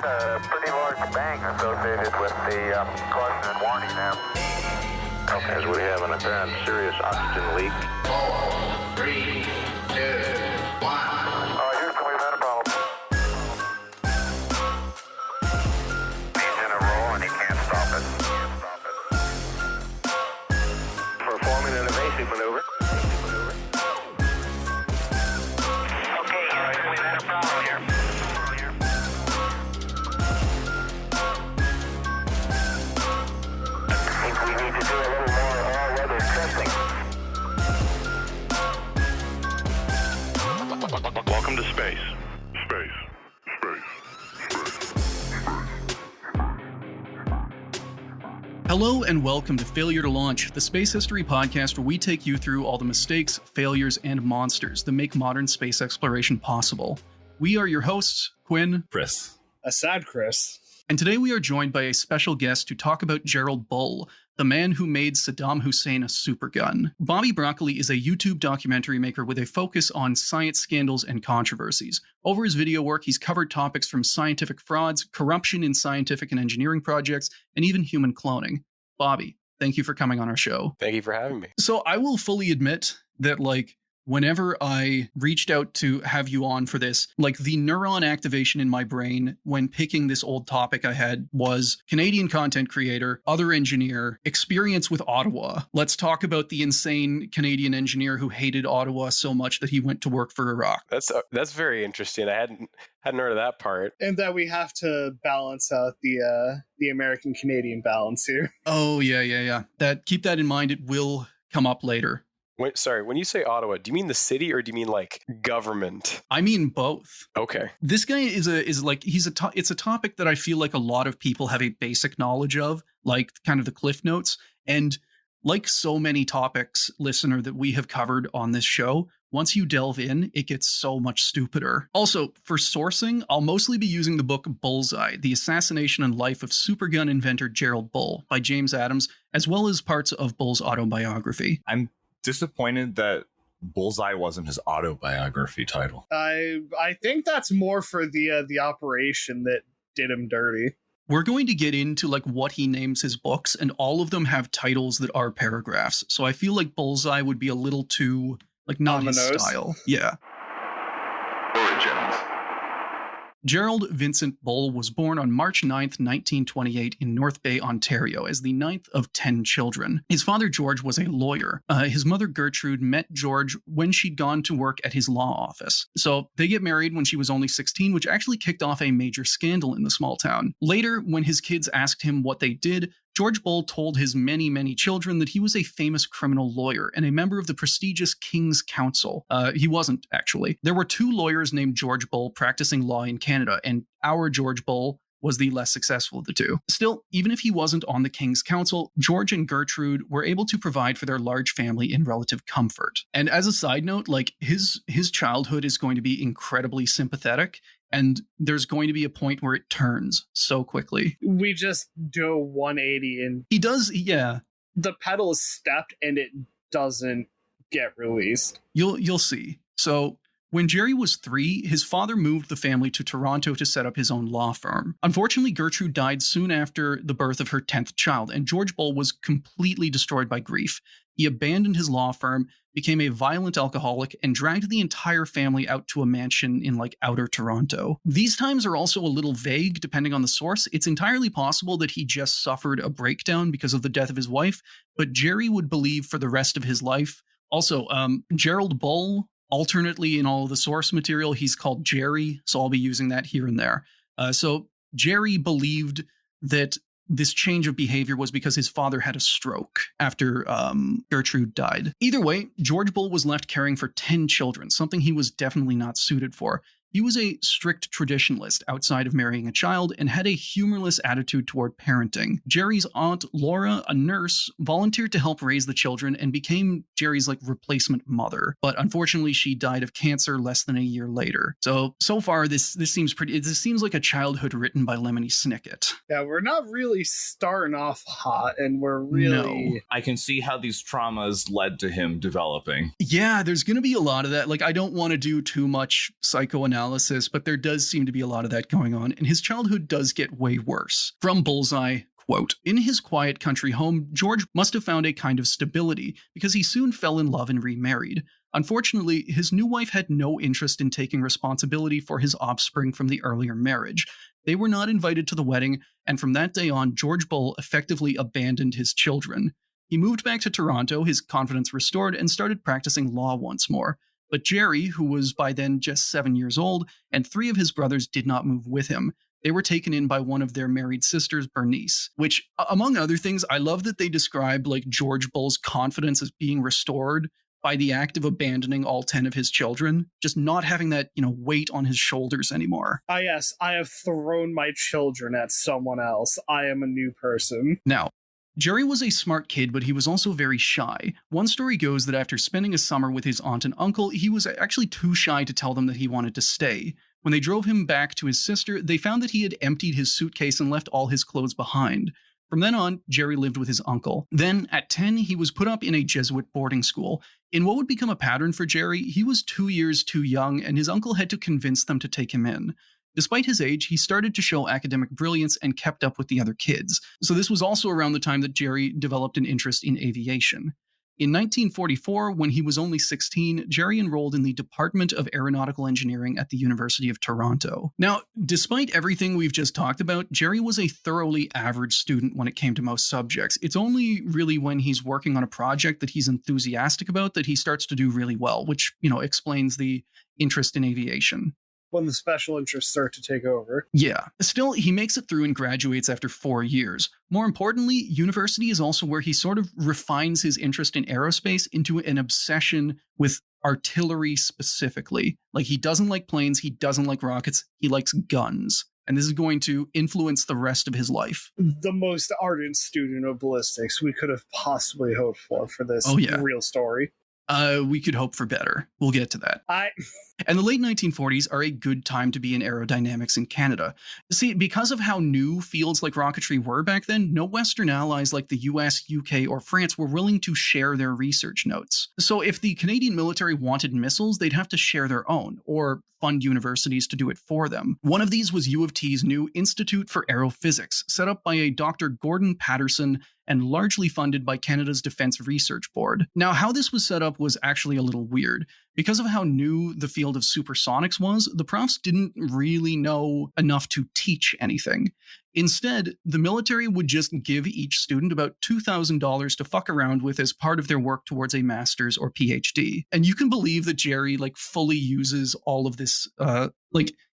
had a pretty large bang associated with the caution and warning now. Okay, as we have an apparent serious oxygen leak. 4, 3, 2, 1. Houston, we've had a problem. He's in a roll and he can't stop it. Performing an evasive maneuver. Okay, Houston, we've had a problem here. I think we need to do a little more all-weather testing. Welcome to space. Hello and welcome to Failure to Launch, the space history podcast where we take you through all the mistakes, failures, and monsters that make modern space exploration possible. We are your hosts, Quinn, Chris. Assad Chris. And today we are joined by a special guest to talk about Gerald Bull, the man who made Saddam Hussein a supergun. BobbyBroccoli is a YouTube documentary maker with a focus on science scandals and controversies. Over his video work, he's covered topics from scientific frauds, corruption in scientific and engineering projects, and even human cloning. Bobby, thank you for coming on our show. Thank you for having me. So I will fully admit that, whenever I reached out to have you on for this, the neuron activation in my brain when picking this old topic I had was Canadian content creator, other engineer, experience with Ottawa. Let's talk about the insane Canadian engineer who hated Ottawa so much that he went to work for Iraq. That's very interesting. I hadn't heard of that part. And that we have to balance out the American-Canadian balance here. Oh, yeah. Keep that in mind. It will come up later. When you say Ottawa, do you mean the city or do you mean government? I mean both. Okay. This guy it's a topic that I feel like a lot of people have a basic knowledge of, kind of the cliff notes. And like so many topics, listener, that we have covered on this show, once you delve in, it gets so much stupider. Also, for sourcing, I'll mostly be using the book Bullseye, The Assassination and Life of Supergun Inventor Gerald Bull by James Adams, as well as parts of Bull's autobiography. I'm disappointed that Bullseye wasn't his autobiography title. I think that's more for the operation that did him dirty. We're going to get into what he names his books, and all of them have titles that are paragraphs. So I feel like Bullseye would be a little too not his style. Yeah. Origins. Gerald Vincent Bull was born on March 9th, 1928 in North Bay, Ontario, as the ninth of 10 children. His father, George, was a lawyer. His mother, Gertrude, met George when she'd gone to work at his law office. So they get married when she was only 16, which actually kicked off a major scandal in the small town. Later, when his kids asked him what they did, George Bull told his many, many children that he was a famous criminal lawyer and a member of the prestigious King's Council. He wasn't, actually. There were two lawyers named George Bull practicing law in Canada, and our George Bull was the less successful of the two. Still, even if he wasn't on the King's Council, George and Gertrude were able to provide for their large family in relative comfort. And as a side note, his childhood is going to be incredibly sympathetic, and there's going to be a point where it turns so quickly. We just do a 180 and he does, yeah. The pedal is stepped and it doesn't get released. You'll see. So when Jerry was 3, his father moved the family to Toronto to set up his own law firm. Unfortunately, Gertrude died soon after the birth of her 10th child, and George Bull was completely destroyed by grief. He abandoned his law firm, became a violent alcoholic, and dragged the entire family out to a mansion in outer Toronto. These times are also a little vague depending on the source. It's entirely possible that he just suffered a breakdown because of the death of his wife, but Jerry would believe for the rest of his life. Also, Gerald Bull, alternately in all of the source material, he's called Jerry, so I'll be using that here and there. So Jerry believed that this change of behavior was because his father had a stroke after Gertrude died. Either way, George Bull was left caring for 10 children, something he was definitely not suited for. He was a strict traditionalist outside of marrying a child and had a humorless attitude toward parenting. Jerry's aunt, Laura, a nurse, volunteered to help raise the children and became Jerry's replacement mother. But unfortunately, she died of cancer less than a year later. So far, this seems like a childhood written by Lemony Snicket. Yeah, we're not really starting off hot, and we're really... No. I can see how these traumas led to him developing. Yeah, there's going to be a lot of that. I don't want to do too much psychoanalysis analysis, but there does seem to be a lot of that going on, and his childhood does get way worse. From Bullseye, quote, "In his quiet country home, George must have found a kind of stability because he soon fell in love and remarried. Unfortunately, his new wife had no interest in taking responsibility for his offspring from the earlier marriage. They were not invited to the wedding, and from that day on, George Bull effectively abandoned his children. He moved back to Toronto, his confidence restored, and started practicing law once more. But Jerry, who was by then just 7 years old, and 3 of his brothers did not move with him. They were taken in by one of their married sisters, Bernice, which, among other things, I love that they describe like George Bull's confidence as being restored by the act of abandoning all 10 of his children, just not having that, weight on his shoulders anymore. Ah, yes, I have thrown my children at someone else. I am a new person. Now, Jerry was a smart kid, but he was also very shy. One story goes that after spending a summer with his aunt and uncle, he was actually too shy to tell them that he wanted to stay. When they drove him back to his sister, they found that he had emptied his suitcase and left all his clothes behind. From then on, Jerry lived with his uncle. Then, at 10, he was put up in a Jesuit boarding school. In what would become a pattern for Jerry, he was 2 years too young, and his uncle had to convince them to take him in. Despite his age, he started to show academic brilliance and kept up with the other kids. So this was also around the time that Jerry developed an interest in aviation. In 1944, when he was only 16, Jerry enrolled in the Department of Aeronautical Engineering at the University of Toronto. Now, despite everything we've just talked about, Jerry was a thoroughly average student when it came to most subjects. It's only really when he's working on a project that he's enthusiastic about that he starts to do really well, which, explains the interest in aviation. When the special interests start to take over. Yeah. Still, he makes it through and graduates after 4 years. More importantly, university is also where he sort of refines his interest in aerospace into an obsession with artillery specifically. Like, he doesn't like planes, he doesn't like rockets, he likes guns. And this is going to influence the rest of his life. The most ardent student of ballistics we could have possibly hoped for this real story. We could hope for better. We'll get to that. And the late 1940s are a good time to be in aerodynamics in Canada. See, because of how new fields like rocketry were back then, no Western allies like the US, UK, or France were willing to share their research notes. So if the Canadian military wanted missiles, they'd have to share their own, or fund universities to do it for them. One of these was U of T's new Institute for Aerophysics, set up by a Dr. Gordon Patterson and largely funded by Canada's Defence Research Board. Now, how this was set up was actually a little weird. Because of how new the field of supersonics was, the profs didn't really know enough to teach anything. Instead, the military would just give each student about $2,000 to fuck around with as part of their work towards a master's or PhD. And you can believe that Jerry, fully uses all of this,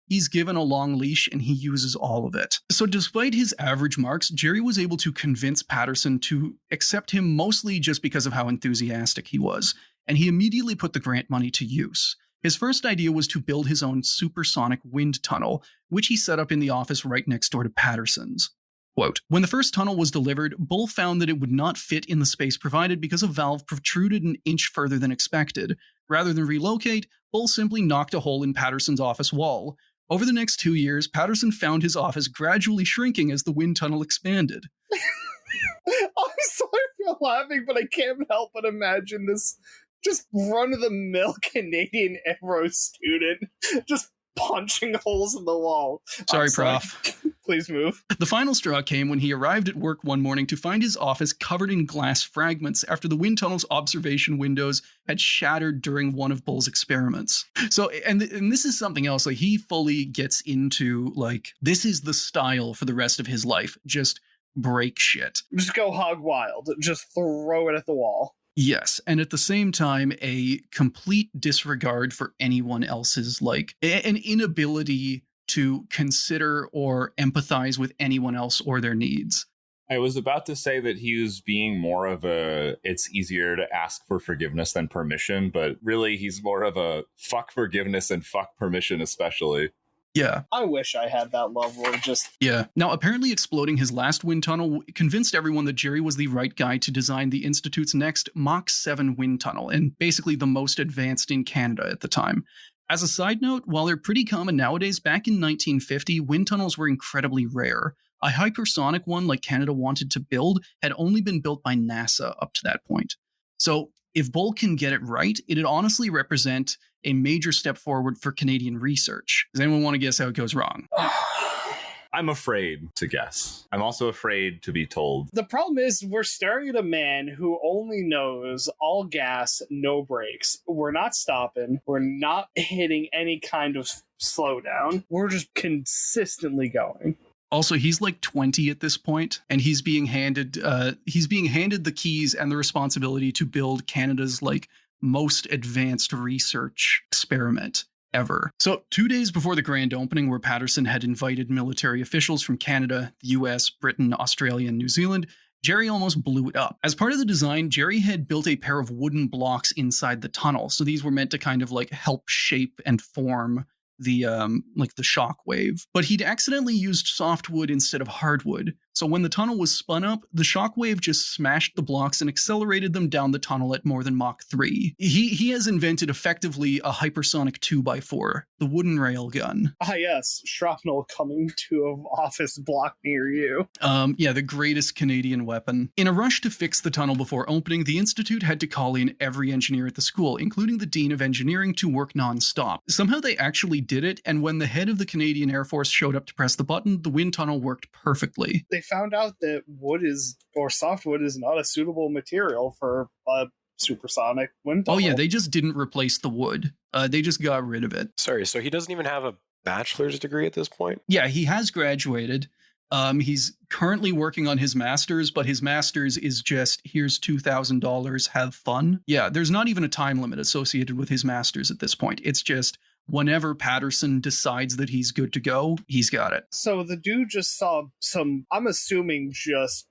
he's given a long leash and he uses all of it. So despite his average marks, Jerry was able to convince Patterson to accept him mostly just because of how enthusiastic he was. And he immediately put the grant money to use. His first idea was to build his own supersonic wind tunnel, which he set up in the office right next door to Patterson's. Quote, "When the first tunnel was delivered, Bull found that it would not fit in the space provided because a valve protruded an inch further than expected. Rather than relocate, Bull simply knocked a hole in Patterson's office wall. Over the next 2 years, Patterson found his office gradually shrinking as the wind tunnel expanded." I'm sorry for laughing, but I can't help but imagine this just run-of-the-mill Canadian aero student just punching holes in the wall. Sorry, Prof. Please move. The final straw came when he arrived at work one morning to find his office covered in glass fragments after the wind tunnel's observation windows had shattered during one of Bull's experiments. So, and this is something else. He fully gets into, this is the style for the rest of his life. Just break shit. Just go hog wild. Just throw it at the wall. Yes, and at the same time, a complete disregard for anyone else's, an inability to consider or empathize with anyone else or their needs. I was about to say that he was being more of it's easier to ask for forgiveness than permission, but really he's more of a fuck forgiveness and fuck permission especially. Yeah. I wish I had that level of just... Yeah. Now, apparently exploding his last wind tunnel convinced everyone that Jerry was the right guy to design the Institute's next Mach 7 wind tunnel, and basically the most advanced in Canada at the time. As a side note, while they're pretty common nowadays, back in 1950, wind tunnels were incredibly rare. A hypersonic one like Canada wanted to build had only been built by NASA up to that point. So If Bull can get it right, it'd honestly represent a major step forward for Canadian research. Does anyone want to guess how it goes wrong? I'm afraid to guess. I'm also afraid to be told. The problem is we're staring at a man who only knows all gas, no brakes. We're not stopping. We're not hitting any kind of slowdown. We're just consistently going. Also, he's like 20 at this point, and he's being handed the keys and the responsibility to build Canada's like most advanced research experiment ever. So 2 days before the grand opening, where Patterson had invited military officials from Canada, the US, Britain, Australia, and New Zealand, Jerry almost blew it up. As part of the design, Jerry had built a pair of wooden blocks inside the tunnel. So these were meant to kind of like help shape and form the shock wave. But he'd accidentally used softwood instead of hardwood. So when the tunnel was spun up, the shockwave just smashed the blocks and accelerated them down the tunnel at more than Mach 3. He has invented effectively a hypersonic 2x4, the wooden rail gun. Ah, yes, shrapnel coming to an office block near you. Yeah, the greatest Canadian weapon. In a rush to fix the tunnel before opening, the Institute had to call in every engineer at the school, including the Dean of Engineering, to work non-stop. Somehow they actually did it, and when the head of the Canadian Air Force showed up to press the button, the wind tunnel worked perfectly. They found out that softwood is not a suitable material for a supersonic wind tunnel. Oh yeah, they just didn't replace the wood. They just got rid of it. Sorry, so he doesn't even have a bachelor's degree at this point? Yeah, he has graduated. He's currently working on his master's, but his master's is just, here's $2,000, have fun. Yeah, there's not even a time limit associated with his master's at this point. It's just, whenever Patterson decides that he's good to go, he's got it. So the dude just saw some, I'm assuming just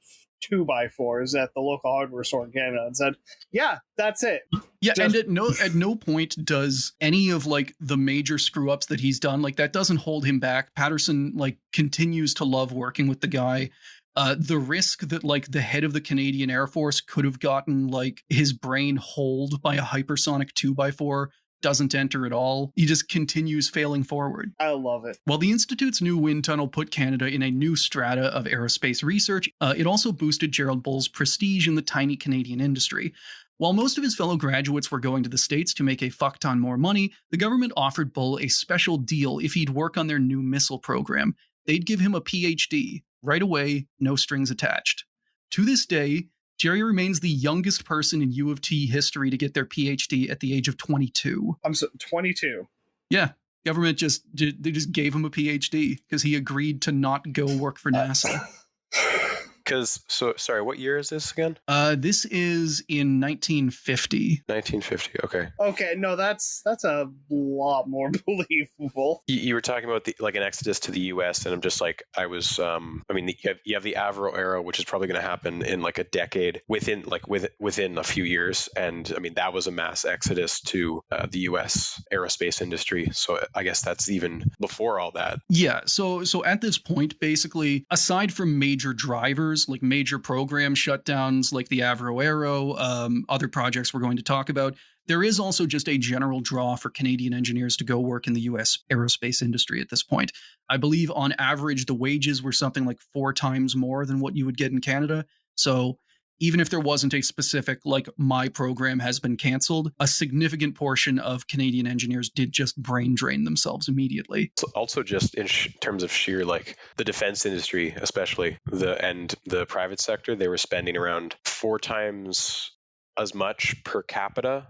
2x4s at the local hardware store in Canada and said, yeah, that's it. Yeah, and at no point does any of like the major screw ups that he's done, like that doesn't hold him back. Patterson like continues to love working with the guy. The risk that like the head of the Canadian Air Force could have gotten like his brain holed by a hypersonic 2x4 doesn't enter at all. He just continues failing forward. I love it. While the Institute's new wind tunnel put Canada in a new strata of aerospace research, it also boosted Gerald Bull's prestige in the tiny Canadian industry. While most of his fellow graduates were going to the States to make a fuck ton more money, the government offered Bull a special deal if he'd work on their new missile program. They'd give him a PhD. Right away, no strings attached. To this day, Jerry remains the youngest person in U of T history to get their PhD at the age of 22. 22. Yeah, government just gave him a PhD because he agreed to not go work for NASA. Sorry, what year is this again? This is in 1950. 1950. Okay. Okay, no, that's a lot more believable. You were talking about an exodus to the U.S., and I'm just like, you have the Avro era, which is probably going to happen in like a decade, within a few years, and I mean that was a mass exodus to the U.S. aerospace industry. So I guess that's even before all that. Yeah. So at this point, basically, aside from major drivers like major program shutdowns like the Avro Aero, other projects we're going to talk about, there is also just a general draw for Canadian engineers to go work in the US aerospace industry at this point. I believe on average, the wages were something like 4 times more than what you would get in Canada. So even if there wasn't a specific, like, my program has been canceled, a significant portion of Canadian engineers did just brain drain themselves immediately. So also just in terms of sheer, like, the defense industry, especially, and the private sector, they were spending around 4 times as much per capita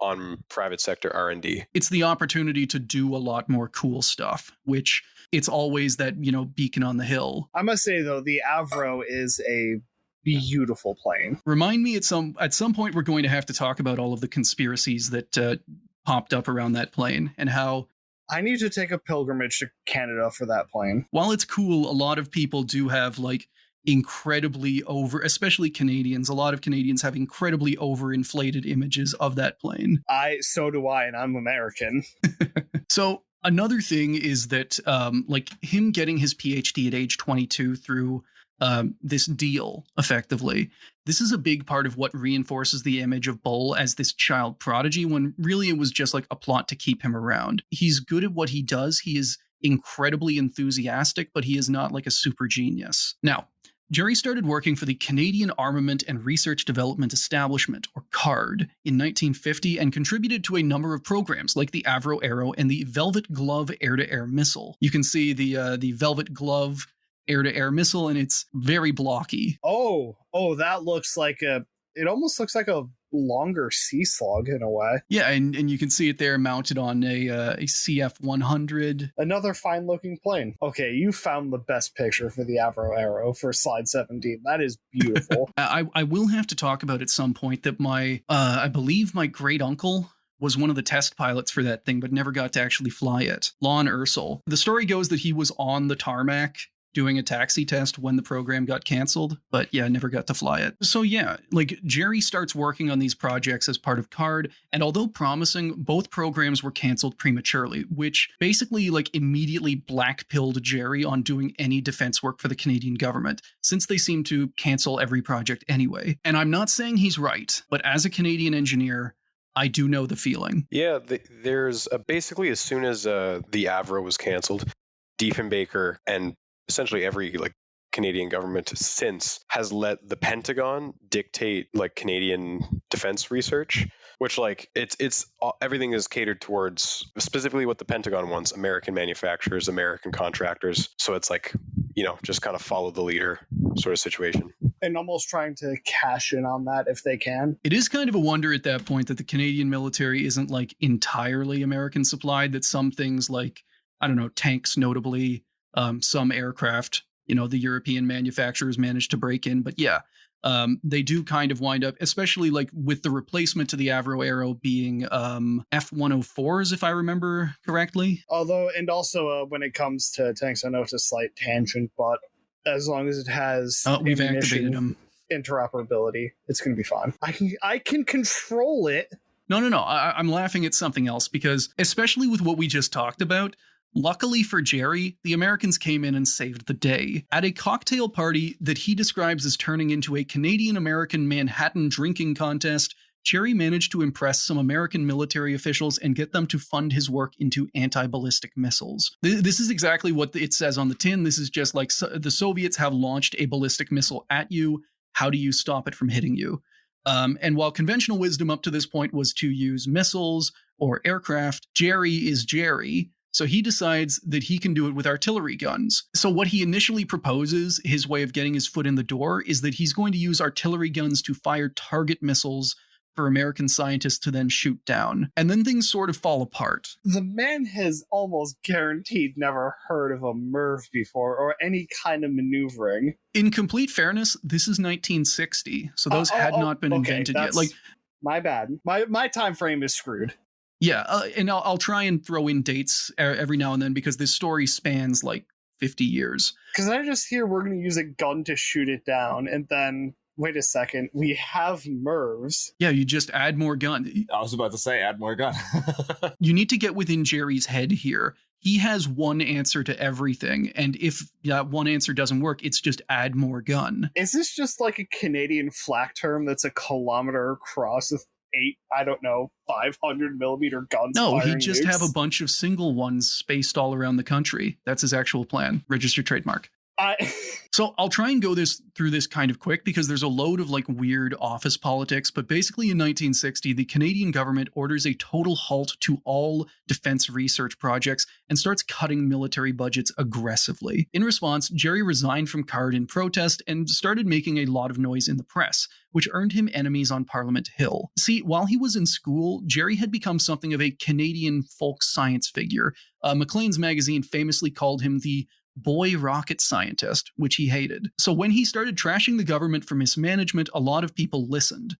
on private sector R&D. It's the opportunity to do a lot more cool stuff, which it's always that, beacon on the hill. I must say, though, the Avro is a beautiful plane. Remind me at some point we're going to have to talk about all of the conspiracies that popped up around that plane and how I need to take a pilgrimage to Canada for that plane. While it's cool, a lot of people do have like incredibly especially Canadians, a lot of Canadians have incredibly overinflated images of that plane. So do I, and I'm American. So another thing is that like him getting his PhD at age 22 through this deal, effectively, this is a big part of what reinforces the image of Bull as this child prodigy, when really it was just like a plot to keep him around. He's good at what he does. He is incredibly enthusiastic, but he is not like a super genius. Now, Jerry started working for the Canadian Armament and Research Development Establishment, or CARD, in 1950 and contributed to a number of programs like the Avro Arrow and the Velvet Glove air-to-air missile. You can see the Velvet Glove air-to-air missile, and it's very blocky. Oh, that looks like it almost looks like a longer sea slug in a way. Yeah, and you can see it there mounted on a CF-100. Another fine looking plane. Okay, you found the best picture for the Avro Arrow for slide 17. That is beautiful. I will have to talk about at some point that I believe my great uncle was one of the test pilots for that thing, but never got to actually fly it. Lon Ursel. The story goes that he was on the tarmac doing a taxi test when the program got canceled, but yeah, never got to fly it. So yeah, like Jerry starts working on these projects as part of CARD, and although promising, both programs were canceled prematurely, which basically like immediately blackpilled Jerry on doing any defense work for the Canadian government, since they seemed to cancel every project anyway. And I'm not saying he's right, but as a Canadian engineer, I do know the feeling. Yeah, there's basically as soon as the Avro was canceled, Diefenbaker and essentially every like Canadian government since has let the Pentagon dictate like Canadian defense research, which like it's everything is catered towards specifically what the Pentagon wants: American manufacturers, American contractors. So it's like, just kind of follow the leader sort of situation. And almost trying to cash in on that if they can. It is kind of a wonder at that point that the Canadian military isn't like entirely American supplied, that some things like, I don't know, tanks notably, some aircraft, the European manufacturers managed to break in. But yeah, they do kind of wind up, especially like with the replacement to the Avro Arrow being F-104s, if I remember correctly. Also when it comes to tanks, I know it's a slight tangent, but as long as it has we've activated them. Interoperability, it's going to be fine. I can control it. No. I'm laughing at something else because, especially with what we just talked about, luckily for Jerry, the Americans came in and saved the day. At a cocktail party that he describes as turning into a Canadian-American Manhattan drinking contest, Jerry managed to impress some American military officials and get them to fund his work into anti-ballistic missiles. This is exactly what it says on the tin. This is just like the Soviets have launched a ballistic missile at you. How do you stop it from hitting you? And while conventional wisdom up to this point was to use missiles or aircraft, Jerry is Jerry. So he decides that he can do it with artillery guns. So what he initially proposes, his way of getting his foot in the door, is that he's going to use artillery guns to fire target missiles for American scientists to then shoot down. And then things sort of fall apart. The man has almost guaranteed never heard of a MIRV before or any kind of maneuvering. In complete fairness, this is 1960, so those had not been invented yet. Like, my bad. My time frame is screwed. Yeah, and I'll try and throw in dates every now and then because this story spans like 50 years. Because I just hear we're going to use a gun to shoot it down, and then, wait a second, we have MIRVs. Yeah, you just add more gun. I was about to say, add more gun. You need to get within Jerry's head here. He has one answer to everything, and if that one answer doesn't work, it's just add more gun. Is this just like a Canadian flak term that's a kilometer across with 500 millimeter guns? No, he just nukes? have a bunch of single ones spaced all around the country. That's his actual plan. Registered trademark. So I'll try and go through this kind of quick because there's a load of like weird office politics, but basically in 1960, the Canadian government orders a total halt to all defense research projects and starts cutting military budgets aggressively. In response, Jerry resigned from CARD in protest and started making a lot of noise in the press, which earned him enemies on Parliament Hill. See, while he was in school, Jerry had become something of a Canadian folk science figure. Maclean's magazine famously called him the boy rocket scientist, which he hated. So when he started trashing the government for mismanagement, a lot of people listened.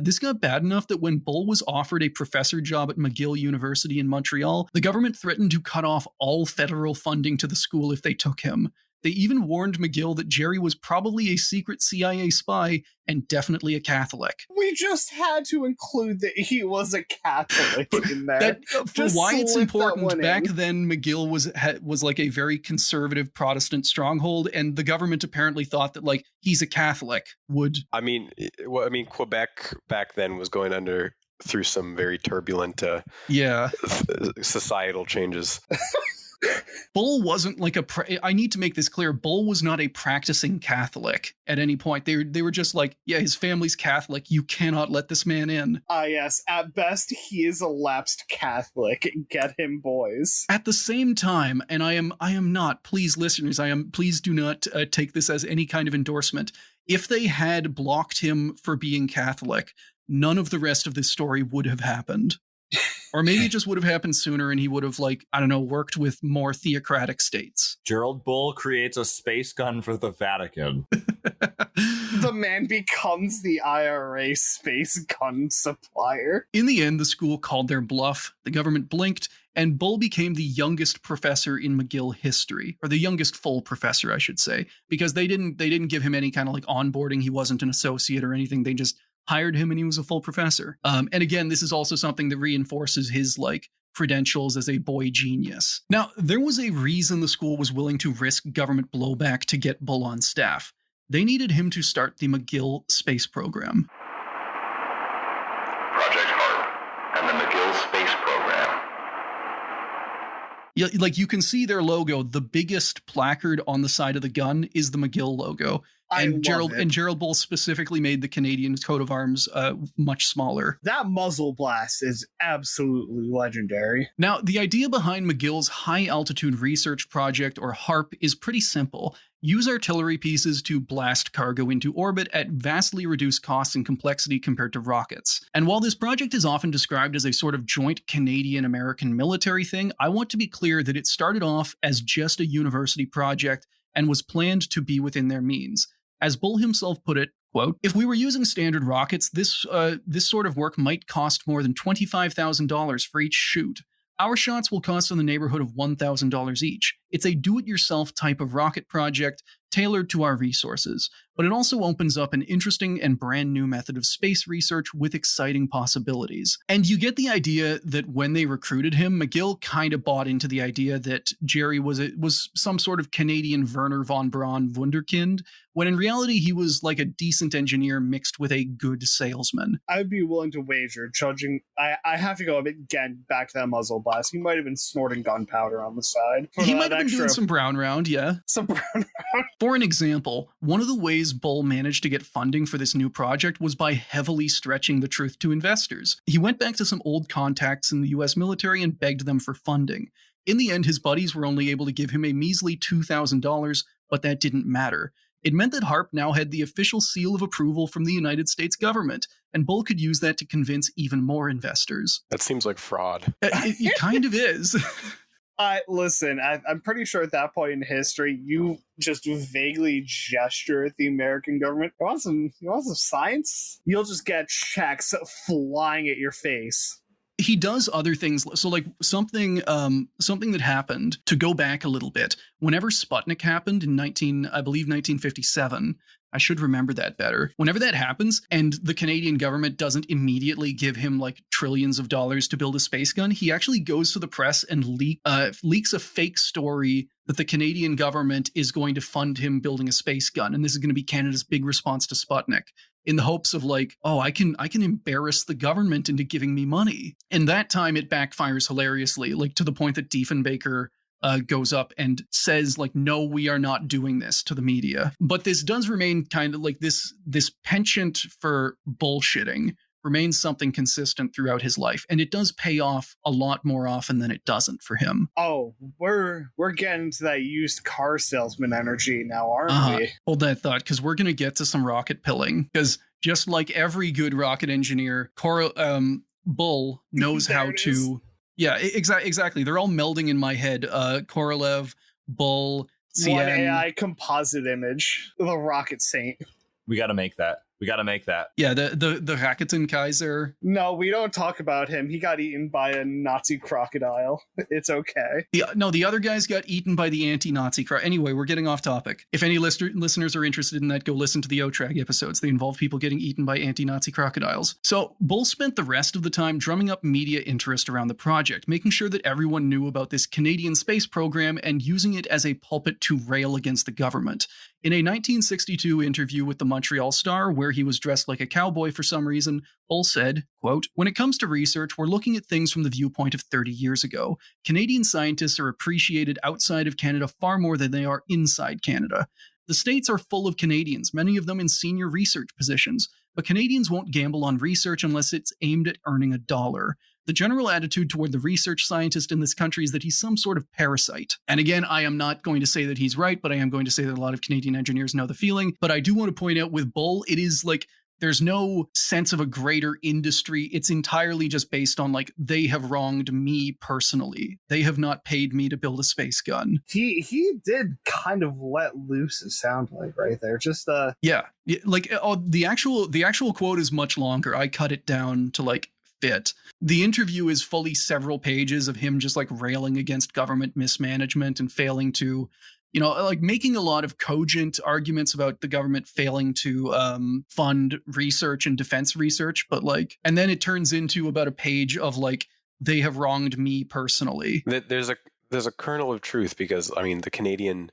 This got bad enough that when Bull was offered a professor job at McGill University in Montreal, the government threatened to cut off all federal funding to the school if they took him. They even warned McGill that Jerry was probably a secret CIA spy and definitely a Catholic. We just had to include that he was a Catholic in there. For why it's important, back then McGill was like a very conservative Protestant stronghold, and the government apparently thought that like he's a Catholic would. I mean, Quebec back then was going through some very turbulent societal changes. Bull wasn't like I need to make this clear. Bull was not a practicing Catholic at any point. They were just like, yeah, his family's Catholic. You cannot let this man in. Yes. At best, he is a lapsed Catholic. Get him, boys. At the same time, and I am not, please listeners, please do not take this as any kind of endorsement. If they had blocked him for being Catholic, none of the rest of this story would have happened. Or maybe it just would have happened sooner and he would have, like, I don't know, worked with more theocratic states. Gerald Bull creates a space gun for the Vatican. The man becomes the IRA space gun supplier. In the end, the school called their bluff, the government blinked, and Bull became the youngest professor in McGill history, or the youngest full professor, I should say, because they didn't give him any kind of like onboarding. He wasn't an associate or anything. They just hired him and he was a full professor. And again, this is also something that reinforces his like credentials as a boy genius. Now, there was a reason the school was willing to risk government blowback to get Bull on staff. They needed him to start the McGill space program. Project HARP and the McGill Space Program. Yeah, like you can see their logo. The biggest placard on the side of the gun is the McGill logo. And Gerald Bull specifically made the Canadian coat of arms much smaller. That muzzle blast is absolutely legendary. Now, the idea behind McGill's High Altitude Research Project, or HARP, is pretty simple. Use artillery pieces to blast cargo into orbit at vastly reduced costs and complexity compared to rockets. And while this project is often described as a sort of joint Canadian-American military thing, I want to be clear that it started off as just a university project and was planned to be within their means. As Bull himself put it, quote, "If we were using standard rockets, this sort of work might cost more than $25,000 for each shoot. Our shots will cost in the neighborhood of $1,000 each. It's a do-it-yourself type of rocket project tailored to our resources, but it also opens up an interesting and brand new method of space research with exciting possibilities." And you get the idea that when they recruited him, McGill kind of bought into the idea that Jerry was some sort of Canadian Werner von Braun wunderkind, when in reality he was like a decent engineer mixed with a good salesman. I'd be willing to wager, judging... I have to go again back to that muzzle blast. He might have been snorting gunpowder on the side. He might have been doing some brown round, yeah. Some brown round. For an example, one of the ways Bull managed to get funding for this new project was by heavily stretching the truth to investors. He went back to some old contacts in the US military and begged them for funding. In the end, his buddies were only able to give him a measly $2,000, but that didn't matter. It meant that HARP now had the official seal of approval from the United States government, and Bull could use that to convince even more investors. That seems like fraud. It kind of is. Listen, I'm pretty sure at that point in history, you just vaguely gesture at the American government. You want some science? You'll just get checks flying at your face. He does other things. So like something that happened, to go back a little bit, whenever Sputnik happened in 1957, I should remember that better. Whenever that happens and the Canadian government doesn't immediately give him like trillions of dollars to build a space gun, he actually goes to the press and leaks a fake story that the Canadian government is going to fund him building a space gun. And this is going to be Canada's big response to Sputnik, in the hopes of like, oh, I can embarrass the government into giving me money. And that time it backfires hilariously, like to the point that Diefenbaker goes up and says like, no, we are not doing this to the media. But this does remain kind of like this penchant for bullshitting remains something consistent throughout his life, and it does pay off a lot more often than it doesn't for him. Oh, we're getting to that used car salesman energy now, aren't we? Hold that thought, because we're going to get to some rocket pilling, because just like every good rocket engineer, Bull knows how to... Yeah, exactly. They're all melding in my head. Korolev, Bull, CN. One AI composite image. The rocket saint. We got to make that. Yeah, the Raketen Kaiser. No, we don't talk about him. He got eaten by a Nazi crocodile. It's okay. The other guys got eaten by the anti-Nazi crocodile. Anyway, we're getting off topic. If any listeners are interested in that, go listen to the OTRAG episodes. They involve people getting eaten by anti-Nazi crocodiles. So Bull spent the rest of the time drumming up media interest around the project, making sure that everyone knew about this Canadian space program and using it as a pulpit to rail against the government. In a 1962 interview with the Montreal Star, where where he was dressed like a cowboy for some reason, Bull said, quote, "When it comes to research, we're looking at things from the viewpoint of 30 years ago. Canadian scientists are appreciated outside of Canada far more than they are inside Canada. The States are full of Canadians, many of them in senior research positions, but Canadians won't gamble on research unless it's aimed at earning a dollar. The general attitude toward the research scientist in this country is that he's some sort of parasite." And again, I am not going to say that he's right, but I am going to say that a lot of Canadian engineers know the feeling. But I do want to point out with Bull, it is like there's no sense of a greater industry. It's entirely just based on like, they have wronged me personally. They have not paid me to build a space gun. He did kind of let loose, it sounded like right there. Just Yeah, like the actual quote is much longer. I cut it down to like fit. The interview is fully several pages of him just like railing against government mismanagement and failing to, you know, like making a lot of cogent arguments about the government failing to fund research and defense research. But like, and then it turns into about a page of like, they have wronged me personally. There's a kernel of truth, because I mean the Canadian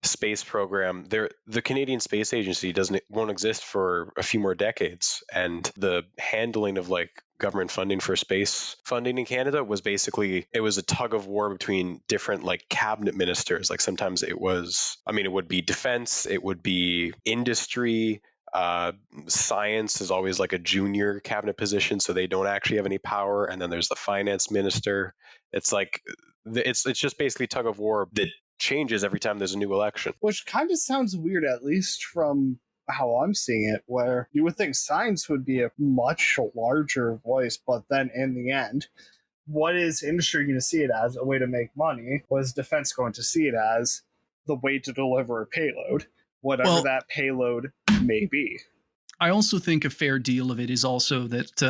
space program, the Canadian Space Agency won't exist for a few more decades, and the handling of like government funding for space funding in Canada was basically, it was a tug of war between different like cabinet ministers. Like sometimes it would be defense, it would be industry. Science is always like a junior cabinet position, so they don't actually have any power. And then there's the finance minister. It's like it's just basically tug of war that changes every time there's a new election. which kind of sounds weird, at least from how I'm seeing it, where you would think science would be a much larger voice, but then in the end, what is industry going to see it as? A way to make money? What is defense going to see it as? The way to deliver a payload, whatever that payload may be. I also think a fair deal of it is also that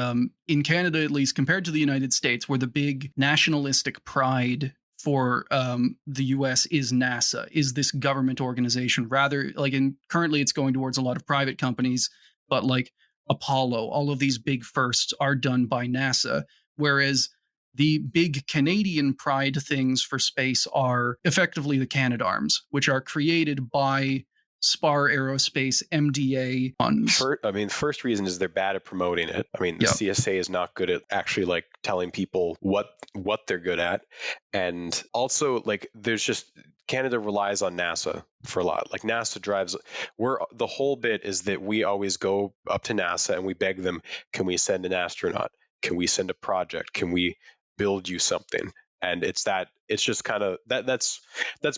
in Canada, at least compared to the United States, where the big nationalistic pride for the US is NASA, is this government organization. Rather, like currently it's going towards a lot of private companies, but like Apollo, all of these big firsts are done by NASA. Whereas the big Canadian pride things for space are effectively the Canadarms, which are created by Spar Aerospace, MDA funds. First reason is they're bad at promoting it. I mean, the CSA is not good at actually like telling people what they're good at. And also like there's just, Canada relies on NASA for a lot. Like NASA drives, the whole bit is that we always go up to NASA and we beg them, can we send an astronaut? Can we send a project? Can we build you something? And it's just kind of that's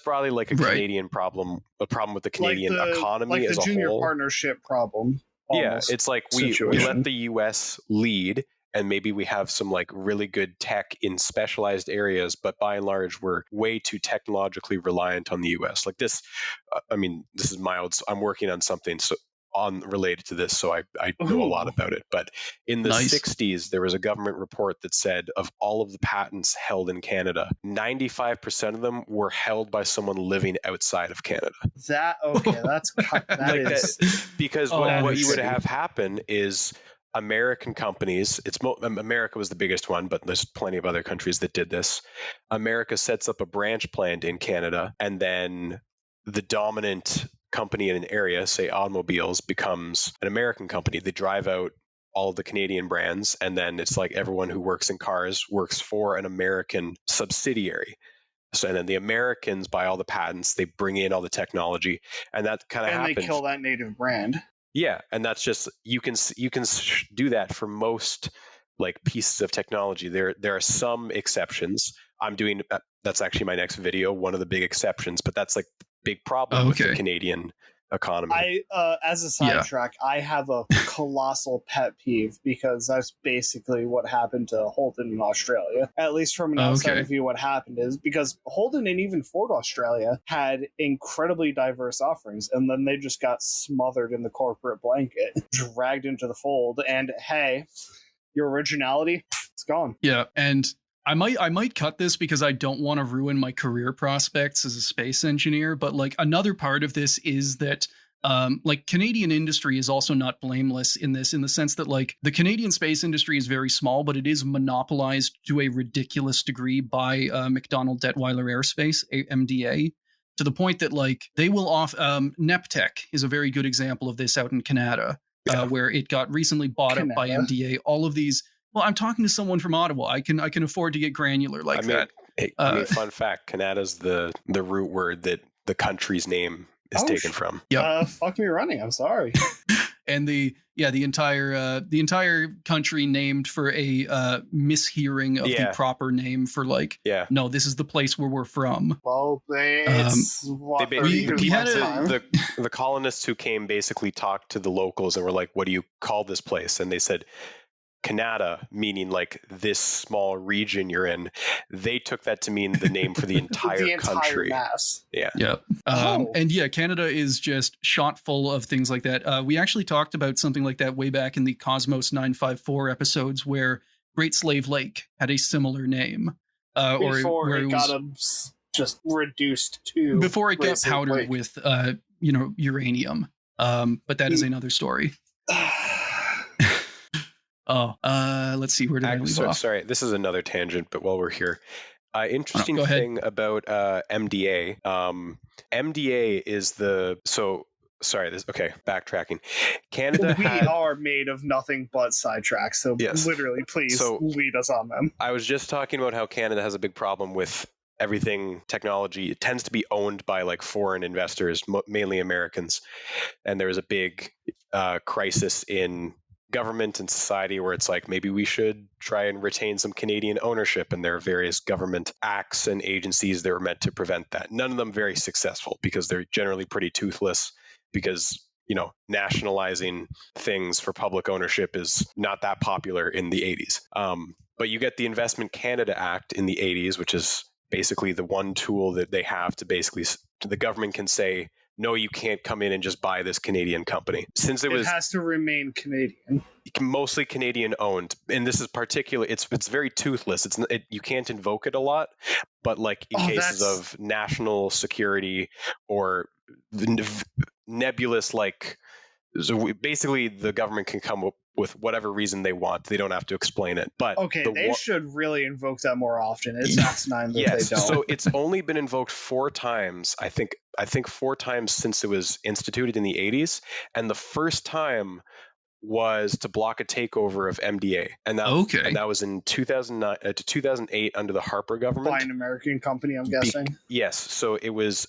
probably like a Canadian problem, a problem with the Canadian economy as a whole. Like the junior partnership problem. Yeah, it's like we let the US lead, and maybe we have some like really good tech in specialized areas, but by and large, we're way too technologically reliant on the US. Like this, this is mild. I'm working on something related to this, so I know a lot about it. But in the 60s, there was a government report that said of all of the patents held in Canada, 95% of them were held by someone living outside of Canada. Because what you would have happen is American companies, America was the biggest one, but there's plenty of other countries that did this. America sets up a branch plant in Canada, and then the dominant company in an area, say automobiles, becomes an American company. They drive out all of the Canadian brands, and then it's like everyone who works in cars works for an American subsidiary. So, and then the Americans buy all the patents, they bring in all the technology, and that kind of happens. And they kill that native brand. Yeah, and that's just you can do that for most like pieces of technology. There are some exceptions. I'm doing that's actually my next video, one of the big exceptions, but that's like the big problem with the Canadian economy. As a sidetrack, I have a colossal pet peeve, because that's basically what happened to Holden in Australia. At least from an outside view, what happened is because Holden and even Ford Australia had incredibly diverse offerings, and then they just got smothered in the corporate blanket, dragged into the fold, and hey, your originality, it's gone. Yeah, and I might cut this because I don't want to ruin my career prospects as a space engineer, but like another part of this is that like Canadian industry is also not blameless in this, in the sense that like the Canadian space industry is very small, but it is monopolized to a ridiculous degree by McDonnell Detweiler Aerospace, MDA, to the point that like they will Neptech is a very good example of this out in Canada. where it got recently bought up by Canada. MDA. All of these. Well, I'm talking to someone from Ottawa. I can afford to get granular like that. Fun fact: Canada's the root word that the country's name is taken from. Yep. Fuck me running. I'm sorry. And the entire country named for a mishearing of the proper name for no, this is the place where we're from. Well, it's the colonists who came basically talked to the locals and were like, "What do you call this place?" And they said Canada, meaning like this small region you're in. They took that to mean the name for the entire country. Mass. Yeah. And Canada is just shot full of things like that. We actually talked about something like that way back in the Cosmos 954 episodes, where Great Slave Lake had a similar name. Before it got just reduced to before it got powdered with uranium. But that is another story. Let's see. Where did I leave off? Sorry, this is another tangent, but while we're here, interesting thing about MDA. MDA is backtracking. Canada we are made of nothing but sidetracks, so literally, please lead us on them. I was just talking about how Canada has a big problem with everything technology. It tends to be owned by like foreign investors, mainly Americans, and there was a big crisis in government and society where it's like, maybe we should try and retain some Canadian ownership, and there are various government acts and agencies that were meant to prevent that. None of them very successful because they're generally pretty toothless, because nationalizing things for public ownership is not that popular in the 80s. But you get the Investment Canada Act in the 80s, which is basically the one tool that they have to basically, the government can say, no, you can't come in and just buy this Canadian company. Since it has to remain Canadian, mostly Canadian owned, and this is particular. It's very toothless. You can't invoke it a lot, but like in cases of national security or nebulous, basically the government can come up with whatever reason they want. They don't have to explain it. But they should really invoke that more often. It's asinine that they don't. So it's only been invoked 4 times. I think 4 times since it was instituted in the 80s, and the first time was to block a takeover of MDA, and that was in 2009 to 2008 under the Harper government. By an American company, I'm guessing. Yes, so it was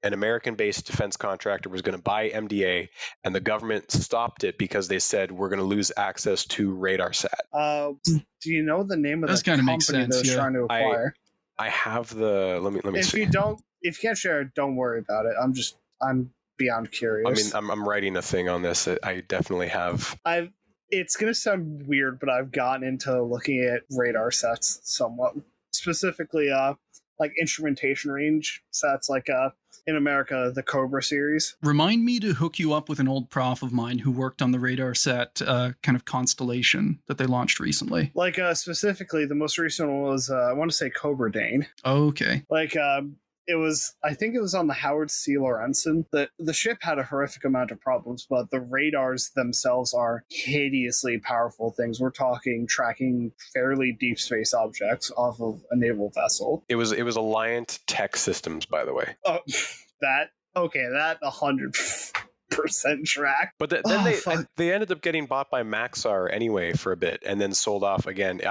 an American-based defense contractor was going to buy MDA, and the government stopped it because they said, we're going to lose access to RadarSat. Do you know the name of the company that was trying to acquire? I have the. Let me see. If you can't share it, don't worry about it. I'm beyond curious. I mean, I'm writing a thing on this. I definitely have. It's going to sound weird, but I've gotten into looking at radar sets somewhat. Specifically, like instrumentation range sets, like in America, the Cobra series. Remind me to hook you up with an old prof of mine who worked on the radar set kind of constellation that they launched recently. Like specifically, the most recent one was, I want to say Cobra Dane. Okay. Like I think it was on the Howard C. Lawrenson. The ship had a horrific amount of problems, but the radars themselves are hideously powerful things. We're talking tracking fairly deep space objects off of a naval vessel. It was Alliant Tech Systems, by the way. Oh, that 100% track. But then they ended up getting bought by Maxar anyway for a bit, and then sold off again.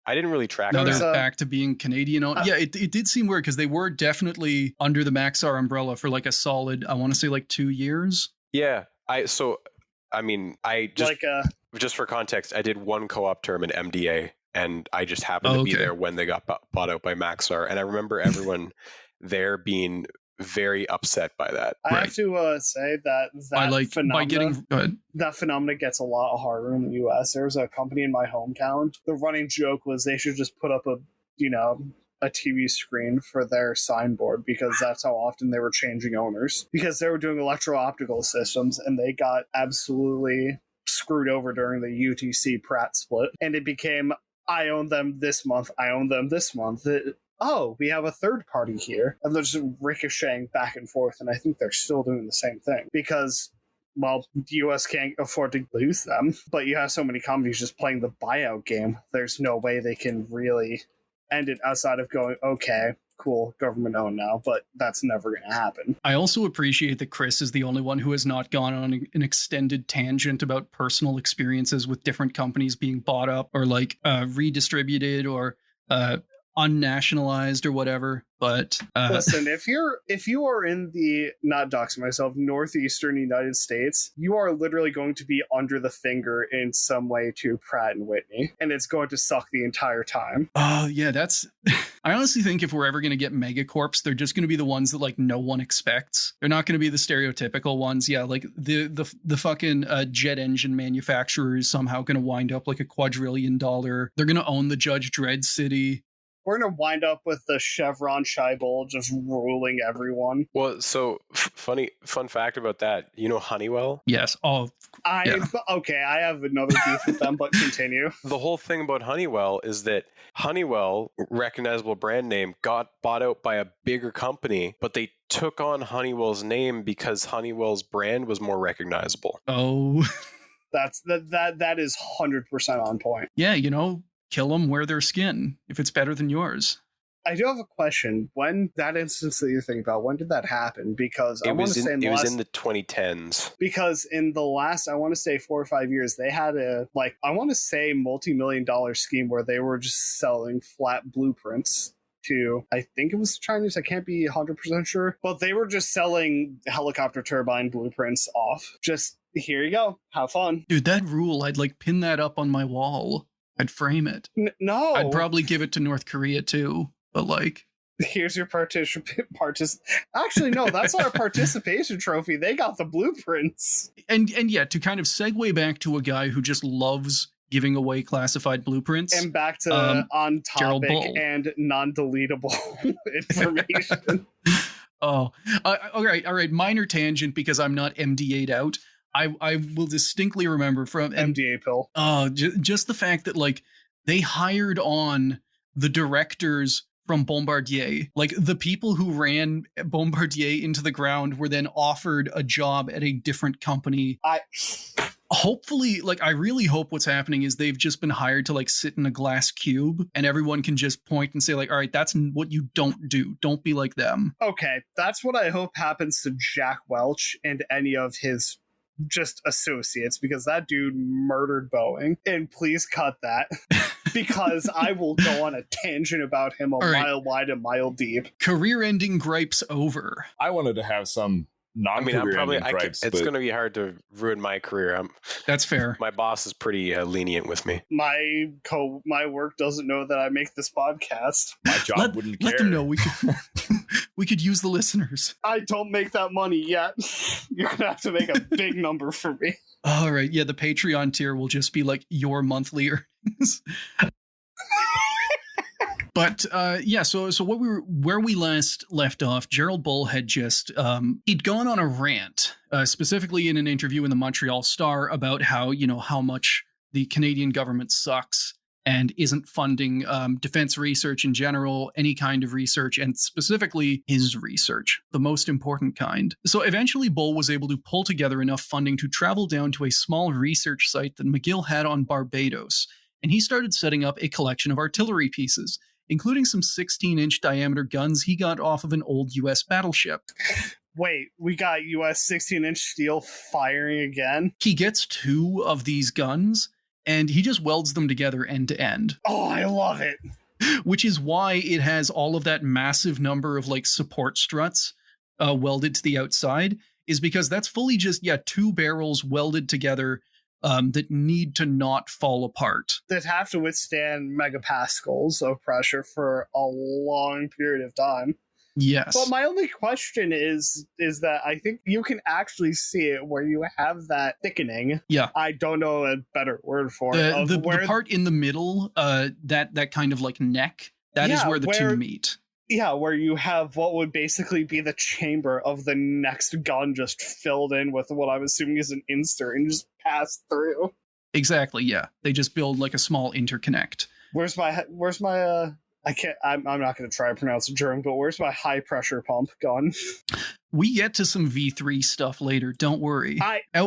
I didn't really track. No, they're back to being Canadian. It did seem weird because they were definitely under the Maxar umbrella for like a solid, I want to say like 2 years. Yeah. Just for context, I did one co-op term in MDA, and I just happened to be there when they got bought out by Maxar. And I remember everyone there being very upset by that. I have to say that phenomenon gets a lot harder in the US. There's a company in my hometown. The running joke was they should just put up a TV screen for their signboard, because that's how often they were changing owners, because they were doing electro-optical systems and they got absolutely screwed over during the UTC Pratt split, and it became, I own them this month, I own them this month. We have a third party here, and they're just ricocheting back and forth, and I think they're still doing the same thing because, well, the US can't afford to lose them, but you have so many companies just playing the buyout game. There's no way they can really end it outside of going, okay, cool, government owned now, but that's never going to happen. I also appreciate that Chris is the only one who has not gone on an extended tangent about personal experiences with different companies being bought up or like redistributed or unnationalized or whatever. But listen, if you are in the, not doxing myself, northeastern United States, you are literally going to be under the finger in some way to Pratt and Whitney, and it's going to suck the entire time. Oh yeah, that's I honestly think if we're ever going to get megacorps, they're just going to be the ones that like no one expects. They're not going to be the stereotypical ones. Yeah, like the fucking jet engine manufacturer is somehow going to wind up like $2 quadrillion. They're going to own the Judge Dredd city. We're going to wind up with the Chevron Scheibel just ruling everyone. Well, so fun fact about that. You know Honeywell? Yes. Oh, Okay, I have another beef with them, but continue. The whole thing about Honeywell is that Honeywell, recognizable brand name, got bought out by a bigger company, but they took on Honeywell's name because Honeywell's brand was more recognizable. Oh. That is 100% on point. Yeah, you know, kill them, wear their skin if it's better than yours. I do have a question. When that instance that you're thinking about, when did that happen? Because it was in the 2010s. Because in the last, I want to say 4 or 5 years, they had a, like, I want to say multi-million-dollar scheme where they were just selling flat blueprints to, I think it was the Chinese, I can't be 100% sure, but they were just selling helicopter turbine blueprints off. Just, here you go, have fun. Dude, that rule, I'd like pin that up on my wall. I'd frame it. No. I'd probably give it to North Korea too, but like... Here's your Actually, no, that's not a participation trophy. They got the blueprints. And yeah, to kind of segue back to a guy who just loves giving away classified blueprints. And back to on Gerald topic Bull. and non-deletable information. All right. Minor tangent because I'm not MDA'd out. I will distinctly remember from MDA pill. Just the fact that like they hired on the directors from Bombardier, like the people who ran Bombardier into the ground were then offered a job at a different company. Hopefully, like I really hope what's happening is they've just been hired to like sit in a glass cube and everyone can just point and say like, all right, that's what you don't do. Don't be like them. Okay, that's what I hope happens to Jack Welch and any of his just associates, because that dude murdered Boeing. And please cut that because I will go on a tangent about him mile wide and mile deep. Career-ending gripes over. I wanted to have some non-career-ending gripes. It's going to be hard to ruin my career. That's fair. My boss is pretty lenient with me. My work doesn't know that I make this podcast. My job wouldn't care. Let them know we could use the listeners. I don't make that money yet. You're gonna have to make a big number for me. All right, yeah, the Patreon tier will just be like your monthly earnings. But yeah, so where we last left off, Gerald Bull had just he'd gone on a rant, specifically in an interview in the Montreal Star about how much the Canadian government sucks and isn't funding defense research in general, any kind of research, and specifically his research, the most important kind. So eventually Bull was able to pull together enough funding to travel down to a small research site that McGill had on Barbados, and he started setting up a collection of artillery pieces, including some 16-inch diameter guns he got off of an old U.S. battleship. Wait, we got U.S. 16-inch steel firing again? He gets 2 of these guns, and he just welds them together end to end. Oh, I love it. Which is why it has all of that massive number of like support struts welded to the outside, is because that's fully just, 2 barrels welded together that need to not fall apart. That have to withstand megapascals of pressure for a long period of time. Yes. But my only question is that I think you can actually see it where you have that thickening. Yeah. I don't know a better word for it. The part in the middle, that kind of like neck, that is where the 2 meet. Yeah, where you have what would basically be the chamber of the next gun just filled in with what I'm assuming is an insert and just pass through. Exactly, yeah. They just build like a small interconnect. Where's my I'm not going to try to pronounce a German, but where's my high pressure pump gun? We get to some V3 stuff later. Don't worry. We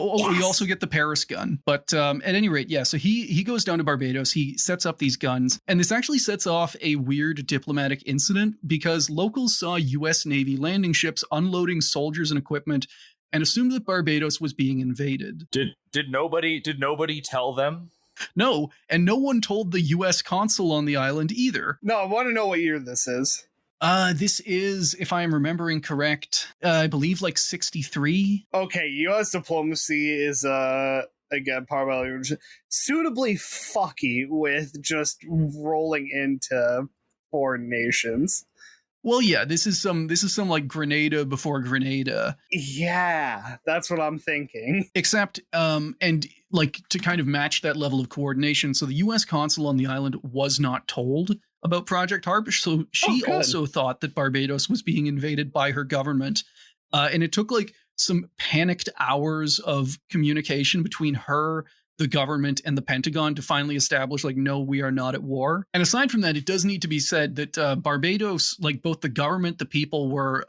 also get the Paris gun. But at any rate, yeah. So he goes down to Barbados. He sets up these guns. And this actually sets off a weird diplomatic incident because locals saw U.S. Navy landing ships unloading soldiers and equipment and assumed that Barbados was being invaded. Did nobody tell them? No, and no one told the U.S. consul on the island either. No, I want to know what year this is. This is, if I am remembering correct, I believe like 63. Okay, U.S. diplomacy is, again, probably suitably fucky with just rolling into foreign nations. Well, yeah, this is some like Grenada before Grenada. Yeah, that's what I'm thinking. Except, and like to kind of match that level of coordination. So the U.S. consul on the island was not told about Project Harp. So she also thought that Barbados was being invaded by her government. And it took like some panicked hours of communication between her, the government, and the Pentagon to finally establish, like, no, we are not at war. And aside from that, it does need to be said that Barbados, like both the government, the people were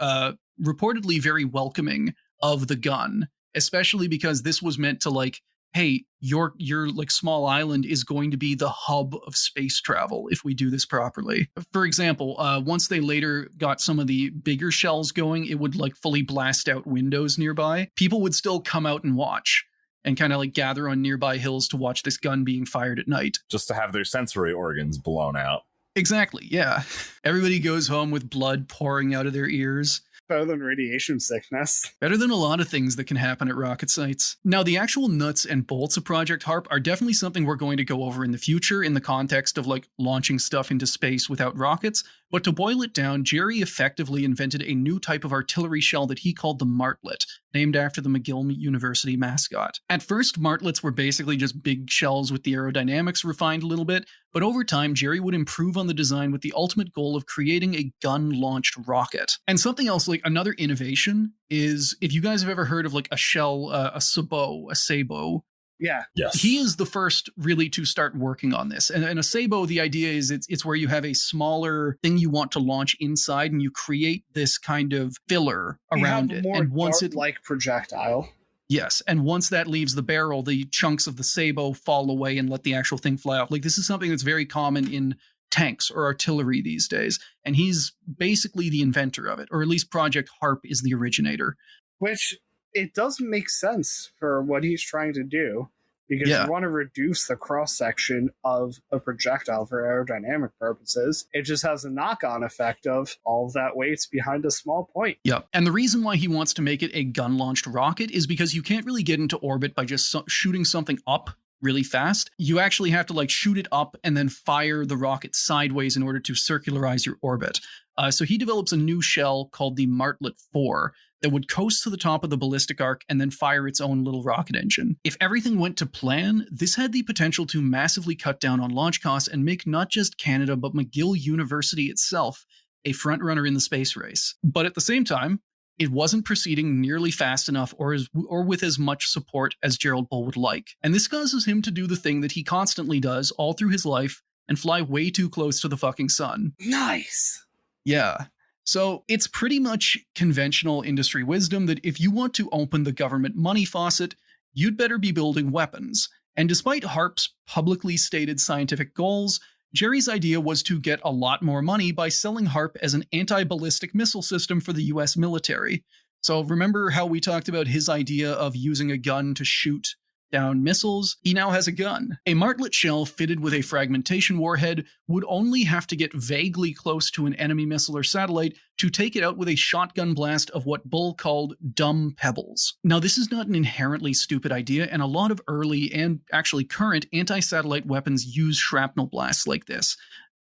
reportedly very welcoming of the gun, especially because this was meant to like, hey, your like small island is going to be the hub of space travel if we do this properly. For example, once they later got some of the bigger shells going, it would like fully blast out windows nearby. People would still come out and watch and kind of like gather on nearby hills to watch this gun being fired at night. Just to have their sensory organs blown out. Exactly, yeah. Everybody goes home with blood pouring out of their ears. Better than radiation sickness. Better than a lot of things that can happen at rocket sites. Now, the actual nuts and bolts of Project Harp are definitely something we're going to go over in the future in the context of like launching stuff into space without rockets. But to boil it down, Jerry effectively invented a new type of artillery shell that he called the Martlet, named after the McGill University mascot. At first, Martlets were basically just big shells with the aerodynamics refined a little bit, but over time, Jerry would improve on the design with the ultimate goal of creating a gun-launched rocket. And something else, like another innovation, is if you guys have ever heard of like a shell, a sabot, Yeah. Yes. he is the first really to start working on this. And a sabot, the idea is it's where you have a smaller thing you want to launch inside and you create this kind of filler around it. And once it like projectile. Yes, and once that leaves the barrel, the chunks of the sabot fall away and let the actual thing fly off. Like this is something that's very common in tanks or artillery these days, and he's basically the inventor of it, or at least Project Harp is the originator. Which it does make sense for what he's trying to do, because you want to reduce the cross-section of a projectile for aerodynamic purposes. It just has a knock-on effect of all of that weight's behind a small point. Yep. And the reason why he wants to make it a gun-launched rocket is because you can't really get into orbit by just shooting something up really fast. You actually have to like shoot it up and then fire the rocket sideways in order to circularize your orbit. So he develops a new shell called the Martlet 4 that would coast to the top of the ballistic arc and then fire its own little rocket engine. If everything went to plan, this had the potential to massively cut down on launch costs and make not just Canada, but McGill University itself a frontrunner in the space race. But at the same time, it wasn't proceeding nearly fast enough or with as much support as Gerald Bull would like. And this causes him to do the thing that he constantly does all through his life and fly way too close to the fucking sun. Nice! Yeah. So it's pretty much conventional industry wisdom that if you want to open the government money faucet, you'd better be building weapons. And despite Harp's publicly stated scientific goals, Jerry's idea was to get a lot more money by selling Harp as an anti-ballistic missile system for the US military. So remember how we talked about his idea of using a gun to shoot down missiles? He now has a gun. A Martlet shell fitted with a fragmentation warhead would only have to get vaguely close to an enemy missile or satellite to take it out with a shotgun blast of what Bull called dumb pebbles. Now, this is not an inherently stupid idea, and a lot of early and actually current anti-satellite weapons use shrapnel blasts like this.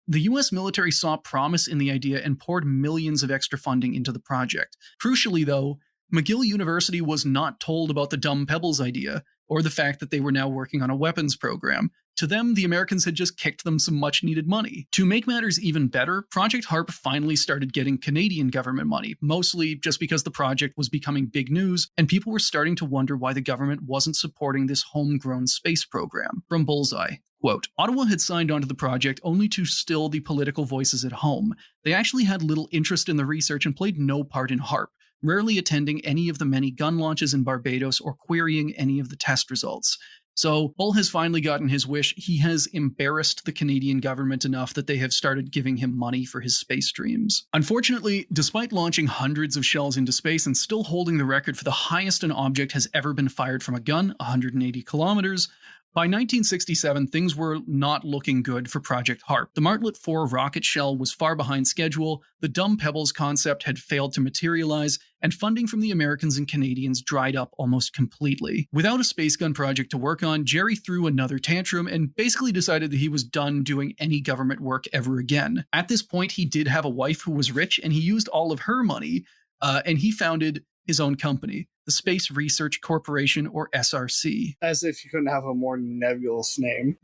The US military saw promise in the idea and poured millions of extra funding into the project. Crucially, though, McGill University was not told about the dumb pebbles idea, or the fact that they were now working on a weapons program. To them, the Americans had just kicked them some much-needed money. To make matters even better, Project Harp finally started getting Canadian government money, mostly just because the project was becoming big news, and people were starting to wonder why the government wasn't supporting this homegrown space program. From Bullseye, quote, Ottawa had signed onto the project only to still the political voices at home. They actually had little interest in the research and played no part in Harp. rarely attending any of the many gun launches in Barbados or querying any of the test results. So Bull has finally gotten his wish. He has embarrassed the Canadian government enough that they have started giving him money for his space dreams. Unfortunately, despite launching hundreds of shells into space and still holding the record for the highest an object has ever been fired from a gun, 180 kilometers, by 1967, things were not looking good for Project HARP. The Martlet 4 rocket shell was far behind schedule, the Dumb Pebbles concept had failed to materialize, and funding from the Americans and Canadians dried up almost completely. Without a space gun project to work on, Jerry threw another tantrum and basically decided that he was done doing any government work ever again. At this point, he did have a wife who was rich, and he used all of her money, and he founded his own company, the Space Research Corporation, or SRC. As if you couldn't have a more nebulous name.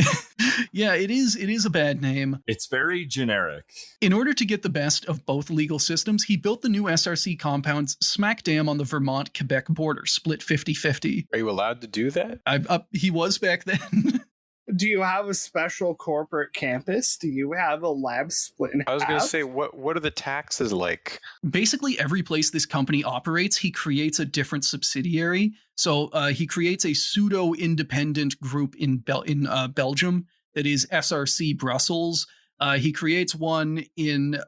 Yeah, it is a bad name. It's very generic. In order to get the best of both legal systems, he built the new SRC compounds smack dam on the Vermont-Quebec border, split 50-50. Are you allowed to do that? He was back then. Do you have a special corporate campus? Do you have a lab split in half? I was going to say, what are the taxes like? Basically, every place this company operates, he creates a different subsidiary. So he creates a pseudo-independent group in Belgium that is SRC Brussels. He creates one in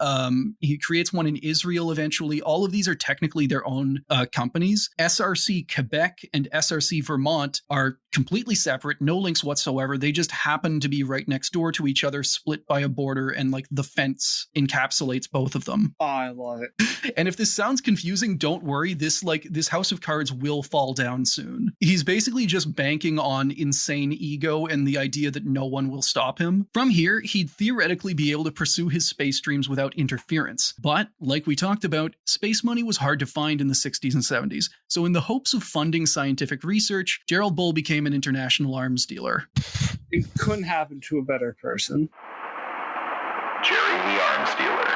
Israel eventually. All of these are technically their own companies. SRC Quebec and SRC Vermont are completely separate, no links whatsoever. They just happen to be right next door to each other, split by a border, and like the fence encapsulates both of them. Oh, I love it. And if this sounds confusing, don't worry. This house of cards will fall down soon. He's basically just banking on insane ego and the idea that no one will stop him. From here, he'd theoretically be able to pursue his space dreams without interference. But, like we talked about, space money was hard to find in the 60s and 70s. So in the hopes of funding scientific research, Gerald Bull became an international arms dealer. It couldn't happen to a better person. Jerry the Arms Dealer.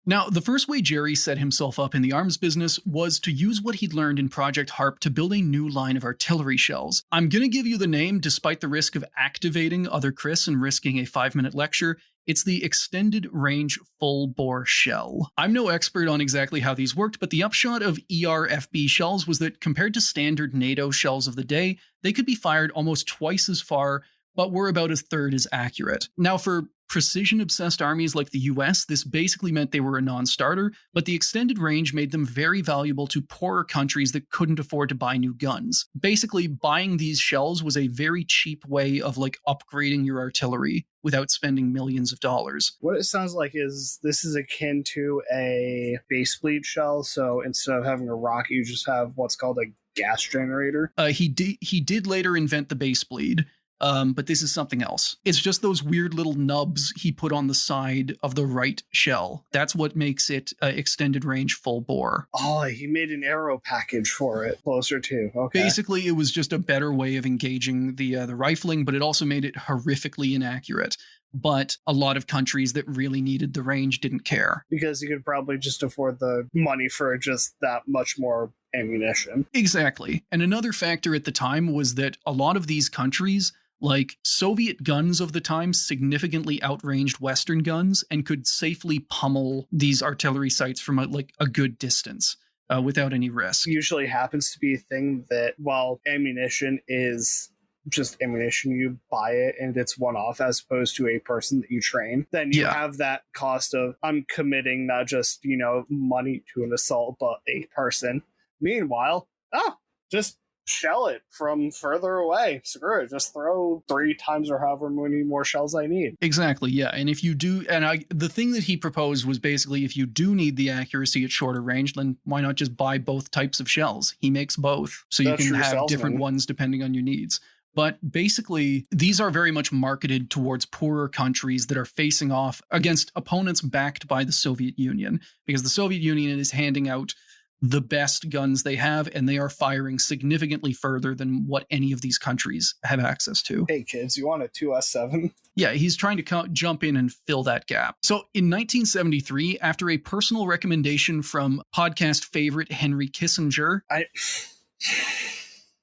Now, the first way Jerry set himself up in the arms business was to use what he'd learned in Project HARP to build a new line of artillery shells. I'm going to give you the name despite the risk of activating other Chris and risking a 5-minute lecture. It's the Extended Range Full Bore Shell. I'm no expert on exactly how these worked, but the upshot of ERFB shells was that compared to standard NATO shells of the day, they could be fired almost twice as far, but were about a third as accurate. Now, for precision-obsessed armies like the US, this basically meant they were a non-starter, but the extended range made them very valuable to poorer countries that couldn't afford to buy new guns. Basically, buying these shells was a very cheap way of upgrading your artillery without spending millions of dollars. What it sounds like is this is akin to a base bleed shell, so instead of having a rocket, you just have what's called a gas generator. He did later invent the base bleed. But this is something else. It's just those weird little nubs he put on the side of the right shell. That's what makes it extended range full bore. Oh, he made an arrow package for it closer to. Okay. Basically, it was just a better way of engaging the rifling, but it also made it horrifically inaccurate. But a lot of countries that really needed the range didn't care. Because you could probably just afford the money for just that much more ammunition. Exactly. And another factor at the time was that a lot of these countries, like Soviet guns of the time, significantly outranged Western guns and could safely pummel these artillery sites from a good distance without any risk. Usually happens to be a thing that while ammunition is just ammunition, you buy it and it's one-off as opposed to a person that you train, then you have that cost of I'm committing not just money to an assault but a person. Meanwhile, just shell it from further away. Screw it. Just throw 3 times or however many more shells I need. Exactly, yeah. And if you do, the thing that he proposed was basically if you do need the accuracy at shorter range, then why not just buy both types of shells? He makes both, so you can have different ones depending on your needs. But basically, these are very much marketed towards poorer countries that are facing off against opponents backed by the Soviet Union, because the Soviet Union is handing out the best guns they have, and they are firing significantly further than what any of these countries have access to. Hey kids, you want a 2S7? Yeah, he's trying to jump in and fill that gap. So in 1973, after a personal recommendation from podcast favorite Henry Kissinger...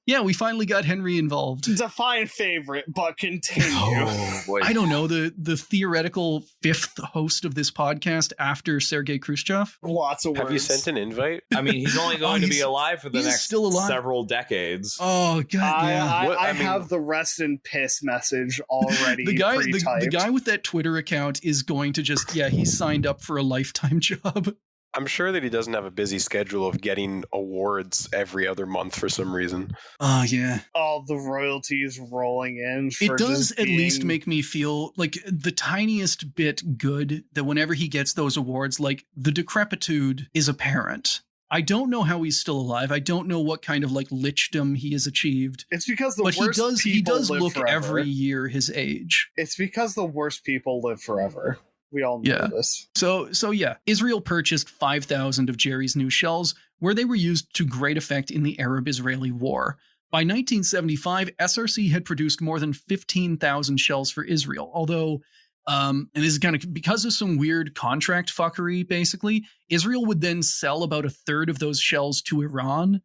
Yeah, we finally got Henry involved. Define favorite, but continue. Oh, boy. I don't know, the theoretical fifth host of this podcast after Sergei Khrushchev. Lots of words. Have you sent an invite? I mean, he's only going to be he's- alive for the he's next still alive. several decades. Oh god, yeah. What- I I mean- have the rest in piss message already. The guy pre-typed. the guy with that Twitter account is going to just he's signed up for a lifetime job. I'm sure that he doesn't have a busy schedule of getting awards every other month for some reason. Oh yeah. All the royalties rolling in. For It does just at least being- make me feel like the tiniest bit good that whenever he gets those awards, like the decrepitude is apparent. I don't know how he's still alive. I don't know what kind of like lichdom he has achieved. It's because the But worst he people does live look forever. every year his age. It's because the worst people live forever. We all know Yeah. this. So yeah, Israel purchased 5,000 of Jerry's new shells, where they were used to great effect in the Arab-Israeli War. By 1975, SRC had produced more than 15,000 shells for Israel, although, and this is kind of because of some weird contract fuckery, basically, Israel would then sell about a third of those shells to Iran,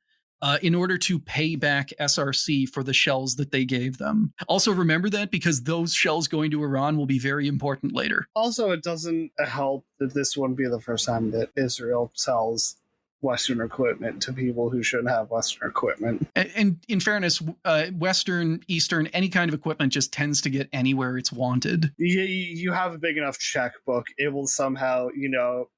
in order to pay back SRC for the shells that they gave them. Also remember that because those shells going to Iran will be very important later. Also, it doesn't help that this wouldn't be the first time that Israel sells Western equipment to people who shouldn't have Western equipment. And in fairness, Western, Eastern, any kind of equipment just tends to get anywhere it's wanted. You have a big enough checkbook, it will somehow,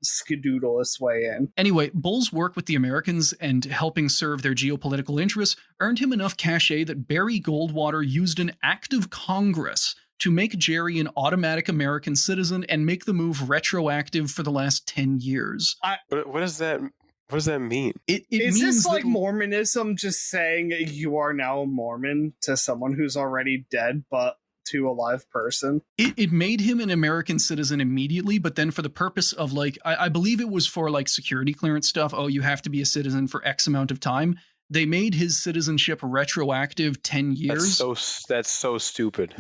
skedoodle its way in. Anyway, Bull's work with the Americans and helping serve their geopolitical interests earned him enough cachet that Barry Goldwater used an act of Congress to make Jerry an automatic American citizen and make the move retroactive for the last 10 years. What does that? What does that mean? It Is means this like that- Mormonism just saying you are now a Mormon to someone who's already dead but to a live person? It made him an American citizen immediately, but then for the purpose of I believe it was for like security clearance stuff. Oh, you have to be a citizen for X amount of time. They made his citizenship retroactive 10 years. That's so stupid.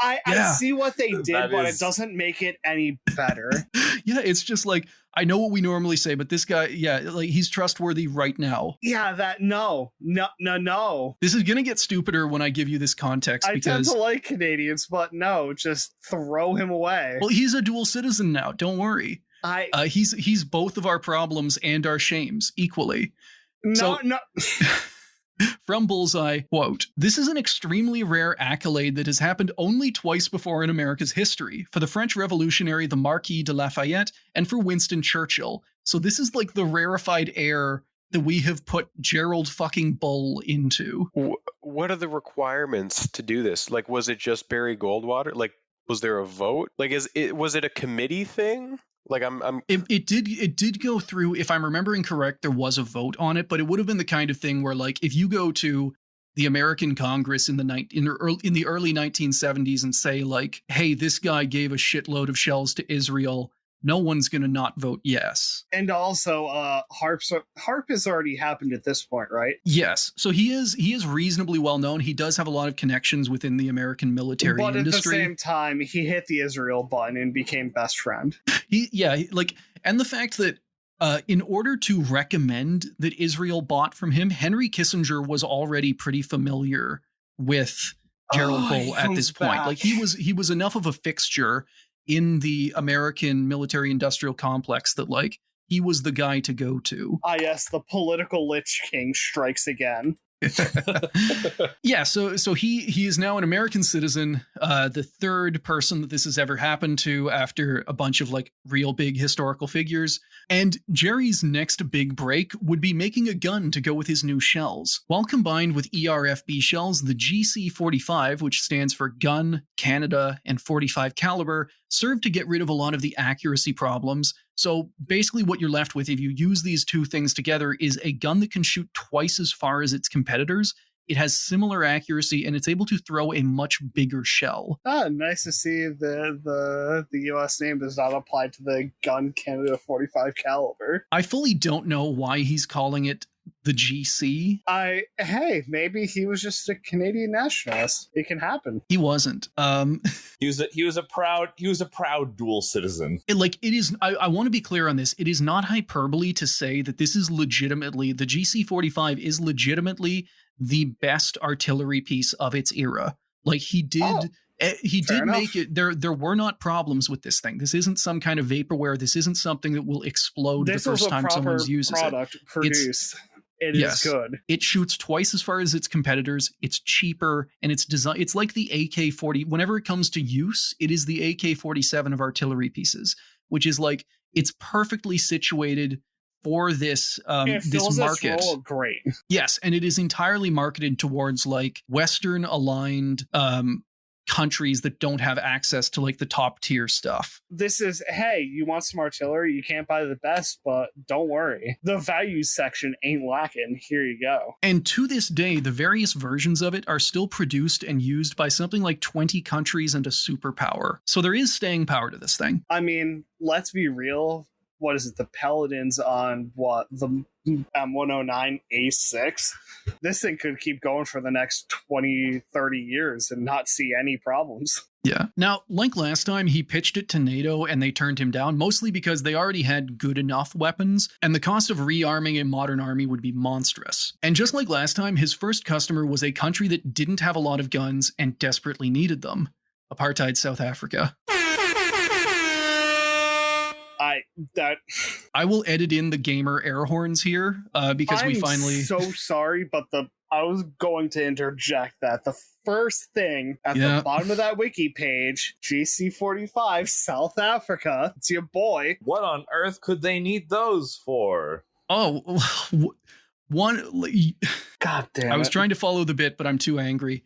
I see what they did, That but is- it doesn't make it any better. Yeah, it's just like, I know what we normally say, but this guy, he's trustworthy right now. No. This is going to get stupider when I give you this context I tend because, to like Canadians, but no, just throw him away. well, he's a dual citizen now. Don't worry. He's both of our problems and our shames equally. No. From Bullseye, quote, "This is an extremely rare accolade that has happened only twice before in America's history, for the French revolutionary, the Marquis de Lafayette, and for Winston Churchill. So this is like the rarefied air that we have put Gerald fucking Bull into." What are the requirements to do this? Like, was it just Barry Goldwater? Like, was there a vote? Like, was it a committee thing? Like, It did go through, if I'm remembering correct, there was a vote on it, but it would have been the kind of thing where, like, if you go to the American Congress in the early 1970s and say, like, hey, this guy gave a shitload of shells to Israel, no one's going to not vote yes. And also, HARP has already happened at this point, right? Yes. So he is reasonably well known. He does have a lot of connections within the American military But at industry. the same time, he hit the Israel button and became best friend. And the fact that in order to recommend that Israel bought from him, Henry Kissinger was already pretty familiar with Gerald Bull at this point. back. Like he was enough of a fixture in the American military industrial complex that like he was the guy to go to. Ah, yes, the political Lich King strikes again. Yeah, so he is now an American citizen, the third person that this has ever happened to after a bunch of like real big historical figures. And Jerry's next big break would be making a gun to go with his new shells. While combined with ERFB shells, the GC-45, which stands for Gun, Canada, and 45 caliber, served to get rid of a lot of the accuracy problems. So basically what you're left with if you use these two things together is a gun that can shoot twice as far as its competitors. It has similar accuracy and it's able to throw a much bigger shell. Ah, nice to see the U.S. name does not apply to the Gun Canada 45 caliber. I fully don't know why he's calling it the GC. Hey, maybe he was just a Canadian nationalist. It can happen. He wasn't. He was a proud dual citizen. I want to be clear on this. It is not hyperbole to say that this is legitimately, the GC-45 is legitimately the best artillery piece of its era. Like he did. Oh, he fair did enough. make it. There were not problems with this thing. This isn't some kind of vaporware. This isn't something that will explode This the was first a time proper someone uses it. product produced. It is Yes. good. It shoots twice as far as its competitors. It's cheaper, and it's design. It's like the AK-40. Whenever it comes to use, it is the AK-47 of artillery pieces, which is like it's perfectly situated for this It this fills its market. role great. Yes, and it is entirely marketed towards like Western aligned countries that don't have access to like the top tier stuff. This is, hey, you want some artillery? You can't buy the best, but don't worry. The values section ain't lacking. Here you go. And to this day, the various versions of it are still produced and used by something like 20 countries and a superpower. So there is staying power to this thing. I mean, let's be real. What is it? The Paladins on what? The M109A6? This thing could keep going for the next 20, 30 years and not see any problems. Yeah. Now, like last time, he pitched it to NATO and they turned him down, mostly because they already had good enough weapons, and the cost of rearming a modern army would be monstrous. And just like last time, his first customer was a country that didn't have a lot of guns and desperately needed them. Apartheid South Africa. I will edit in the gamer air horns here because we finally. I'm so sorry, but I was going to interject that the first thing at the bottom of that wiki page, GC45 South Africa. It's your boy. What on earth could they need those for? Oh, one. God damn it. I was trying to follow the bit, but I'm too angry.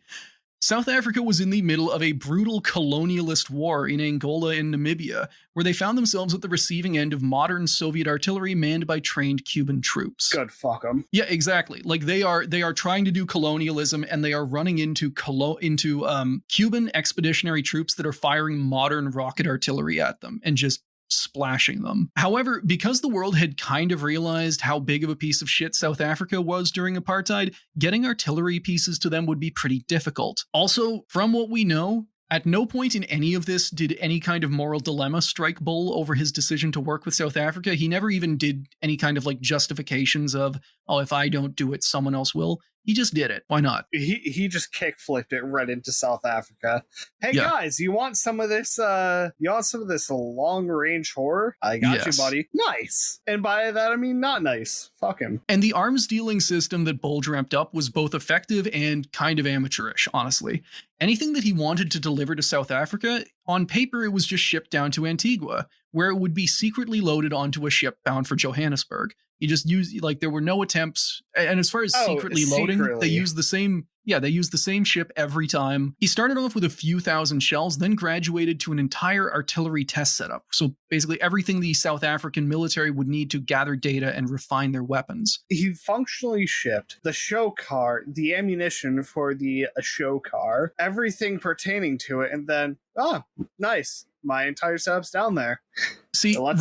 South Africa was in the middle of a brutal colonialist war in Angola and Namibia, where they found themselves at the receiving end of modern Soviet artillery manned by trained Cuban troops. Good, fuck them. Yeah, exactly. Like they are trying to do colonialism, and they are running into Cuban expeditionary troops that are firing modern rocket artillery at them and just splashing them. However, because the world had kind of realized how big of a piece of shit South Africa was during apartheid, getting artillery pieces to them would be pretty difficult. Also, from what we know, at no point in any of this did any kind of moral dilemma strike Bull over his decision to work with South Africa. He never even did any kind of like justifications of, oh, if I don't do it, someone else will. He just did it. Why not? He just kick-flipped it right into South Africa. Hey guys, you want some of this long-range horror? I got you, buddy. Nice. And by that I mean not nice. Fuck him. And the arms dealing system that Bull dreamt up was both effective and kind of amateurish, honestly. Anything that he wanted to deliver to South Africa, on paper it was just shipped down to Antigua, where it would be secretly loaded onto a ship bound for Johannesburg. You just use, like, there were no attempts, and as far as secretly loading, they used the same ship every time. He started off with a few thousand shells, then graduated to an entire artillery test setup. So basically everything the South African military would need to gather data and refine their weapons. He functionally shipped the show car, the ammunition for the show car, everything pertaining to it, and then, nice, my entire setup's down there. See, so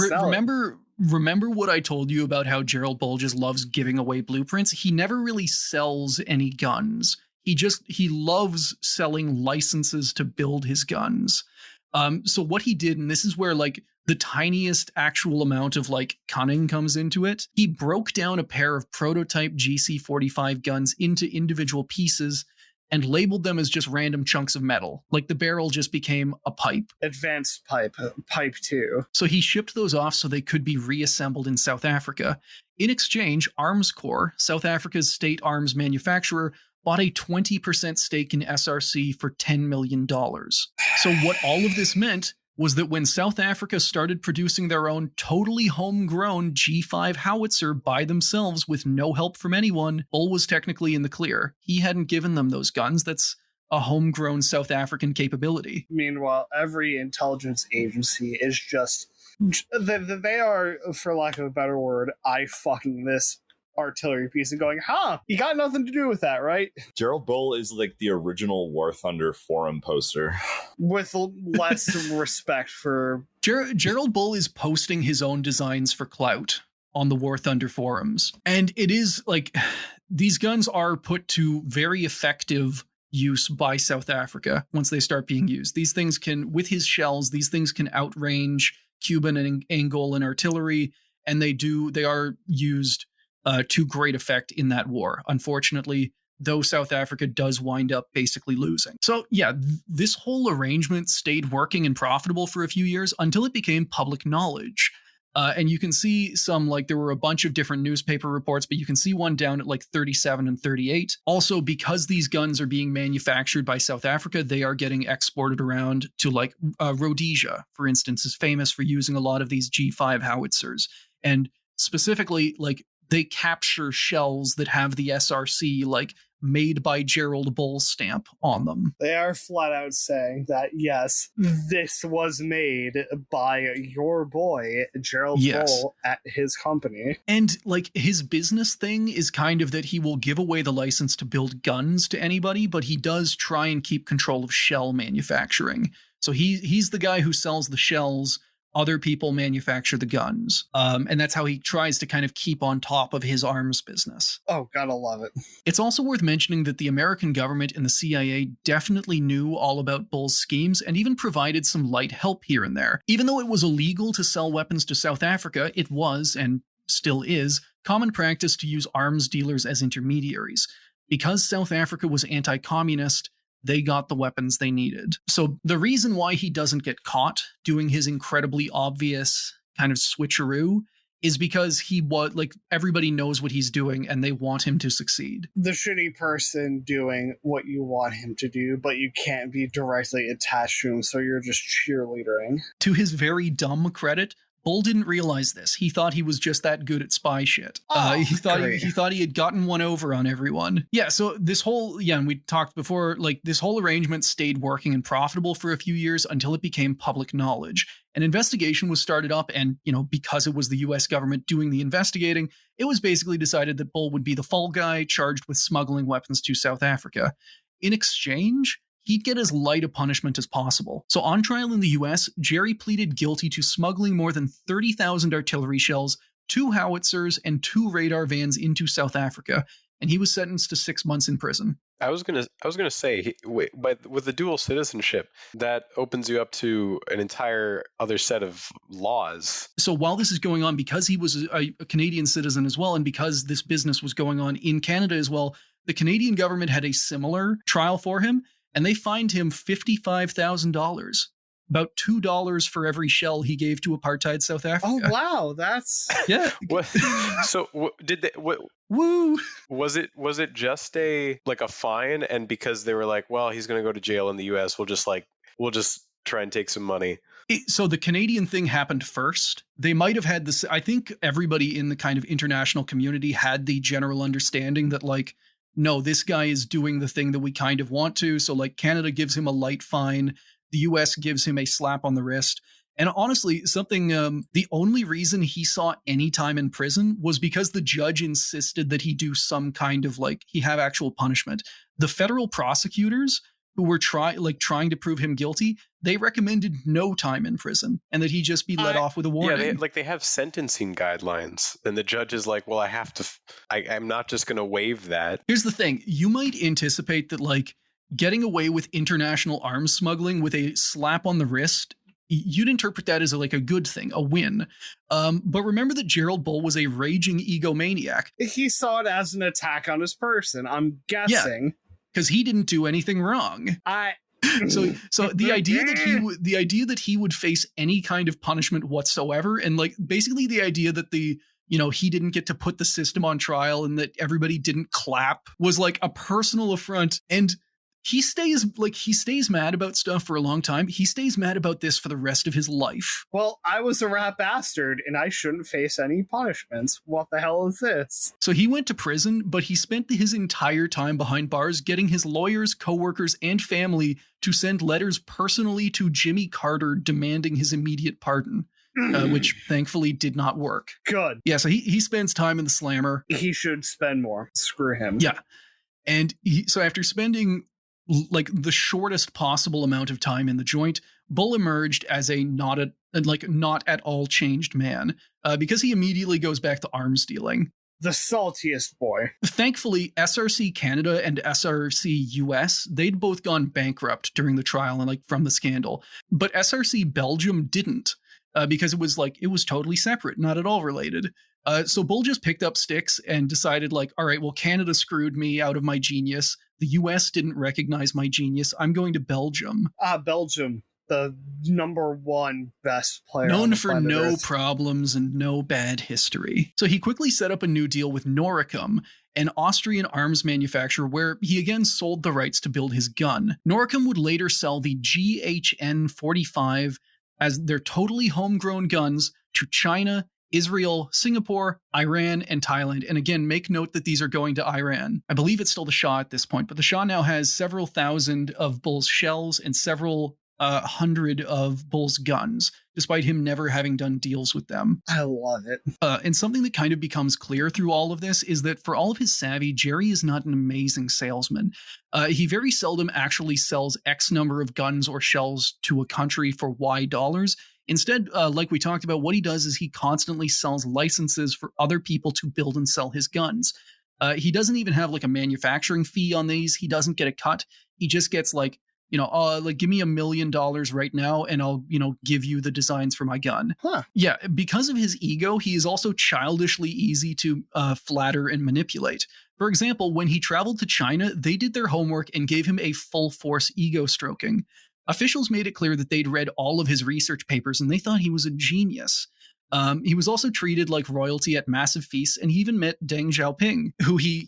remember what I told you about how Gerald Bull just loves giving away blueprints? He never really sells any guns. He loves selling licenses to build his guns. So what he did, and this is where like the tiniest actual amount of like cunning comes into it, he broke down a pair of prototype GC45 guns into individual pieces and labeled them as just random chunks of metal. Like the barrel just became a pipe. Advanced pipe 2. So he shipped those off so they could be reassembled in South Africa. In exchange, Arms Corps, South Africa's state arms manufacturer, bought a 20% stake in SRC for $10 million. So what all of this meant was that when South Africa started producing their own totally homegrown G5 howitzer by themselves with no help from anyone, Bull was technically in the clear. He hadn't given them those guns. That's a homegrown South African capability. Meanwhile, every intelligence agency is just... They are, for lack of a better word, fucking this artillery piece and going, you got nothing to do with that, right? Gerald Bull is like the original War Thunder forum poster. With less respect for... Gerald Bull is posting his own designs for clout on the War Thunder forums. And it is like, these guns are put to very effective use by South Africa once they start being used. These things can, with his shells, these things can outrange Cuban and Angolan artillery, and they are used to great effect in that war. Unfortunately, though South Africa does wind up basically losing. So yeah, this whole arrangement stayed working and profitable for a few years until it became public knowledge. And you can see some, like, there were a bunch of different newspaper reports, but you can see one down at like 37 and 38. Also, because these guns are being manufactured by South Africa, they are getting exported around to, like, Rhodesia, for instance, is famous for using a lot of these G5 howitzers. And specifically, like, they capture shells that have the SRC, like, made by Gerald Bull stamp on them. They are flat out saying that, yes, this was made by your boy, Gerald Bull, at his company. And, like, his business thing is kind of that he will give away the license to build guns to anybody, but he does try and keep control of shell manufacturing. So he's the guy who sells the shells. Other people manufacture the guns. And that's how he tries to kind of keep on top of his arms business. Oh, gotta love it. It's also worth mentioning that the American government and the CIA definitely knew all about Bull's schemes and even provided some light help here and there. Even though it was illegal to sell weapons to South Africa, it was, and still is, common practice to use arms dealers as intermediaries. Because South Africa was anti-communist, they got the weapons they needed. So the reason why he doesn't get caught doing his incredibly obvious kind of switcheroo is because he was, like, everybody knows what he's doing and they want him to succeed. The shitty person doing what you want him to do, but you can't be directly attached to him, so you're just cheerleadering. To his very dumb credit, Bull didn't realize this. He thought he was just that good at spy shit. He thought he had gotten one over on everyone. Yeah, so this whole, and we talked before, like, this whole arrangement stayed working and profitable for a few years until it became public knowledge. An investigation was started up, and, because it was the US government doing the investigating, it was basically decided that Bull would be the fall guy charged with smuggling weapons to South Africa. In exchange, he'd get as light a punishment as possible. So on trial in the US, Jerry pleaded guilty to smuggling more than 30,000 artillery shells, 2 howitzers, and 2 radar vans into South Africa, and he was sentenced to 6 months in prison. I was gonna say, but with the dual citizenship, that opens you up to an entire other set of laws. So while this is going on, because he was a Canadian citizen as well, and because this business was going on in Canada as well, the Canadian government had a similar trial for him, and they fined him $55,000, about $2 for every shell he gave to apartheid South Africa. Oh wow, that's yeah. Did they? Woo! Was it just a fine, and because they were like, well, he's going to go to jail in the U.S., we'll just try and take some money. So the Canadian thing happened first. They might have had this. I think everybody in the kind of international community had the general understanding that, like, no, this guy is doing the thing that we kind of want to. So, like, Canada gives him a light fine. The US gives him a slap on the wrist. And honestly, the only reason he saw any time in prison was because the judge insisted that he do some kind of, like, he have actual punishment. The federal prosecutors who were trying to prove him guilty, they recommended no time in prison and that he just be let off with a warning. Yeah, they have sentencing guidelines, and the judge is like, well, I'm not just going to waive that. Here's the thing. You might anticipate that, like, getting away with international arms smuggling with a slap on the wrist, you'd interpret that as a good thing, a win. But remember that Gerald Bull was a raging egomaniac. He saw it as an attack on his person, I'm guessing. Yeah. Because he didn't do anything wrong. So the idea that he would face any kind of punishment whatsoever, and, like, basically the idea that he didn't get to put the system on trial and that everybody didn't clap was like a personal affront. And he stays mad about stuff for a long time. He stays mad about this for the rest of his life. Well, I was a rat bastard and I shouldn't face any punishments. What the hell is this? So he went to prison, but he spent his entire time behind bars getting his lawyers, coworkers, and family to send letters personally to Jimmy Carter demanding his immediate pardon. Which thankfully did not work. Good. Yeah, so he spends time in the slammer. He should spend more. Screw him. Yeah. And so after spending, like, the shortest possible amount of time in the joint, Bull emerged as a not at all changed man, because he immediately goes back to arms dealing. The saltiest boy. Thankfully, SRC Canada and SRC US, they'd both gone bankrupt during the trial and, like, from the scandal. But SRC Belgium didn't, because it was totally separate, not at all related. So Bull just picked up sticks and decided, like, all right, well, Canada screwed me out of my genius. The US didn't recognize my genius. I'm going to Belgium. Belgium, the #1 best player on Known the for planet no Earth. problems and no bad history. So he quickly set up a new deal with Noricum, an Austrian arms manufacturer, where he again sold the rights to build his gun. Noricum would later sell the GHN-45 as their totally homegrown guns to China, Israel, Singapore, Iran, and Thailand. And again, make note that these are going to Iran. I believe it's still the Shah at this point, but the Shah now has several thousand of Bull's shells and several hundred of Bull's guns, despite him never having done deals with them. I love it. And something that kind of becomes clear through all of this is that for all of his savvy, Jerry is not an amazing salesman. He very seldom actually sells X number of guns or shells to a country for Y dollars. Instead, like we talked about, what he does is he constantly sells licenses for other people to build and sell his guns. He doesn't even have like a manufacturing fee on these. He doesn't get a cut. He just gets like, like give me $1 million right now and I'll, give you the designs for my gun. Huh. Yeah, because of his ego, he is also childishly easy to flatter and manipulate. For example, when he traveled to China, they did their homework and gave him a full force ego stroking. Officials made it clear that they'd read all of his research papers and they thought he was a genius. He was also treated like royalty at massive feasts, and he even met Deng Xiaoping, who he,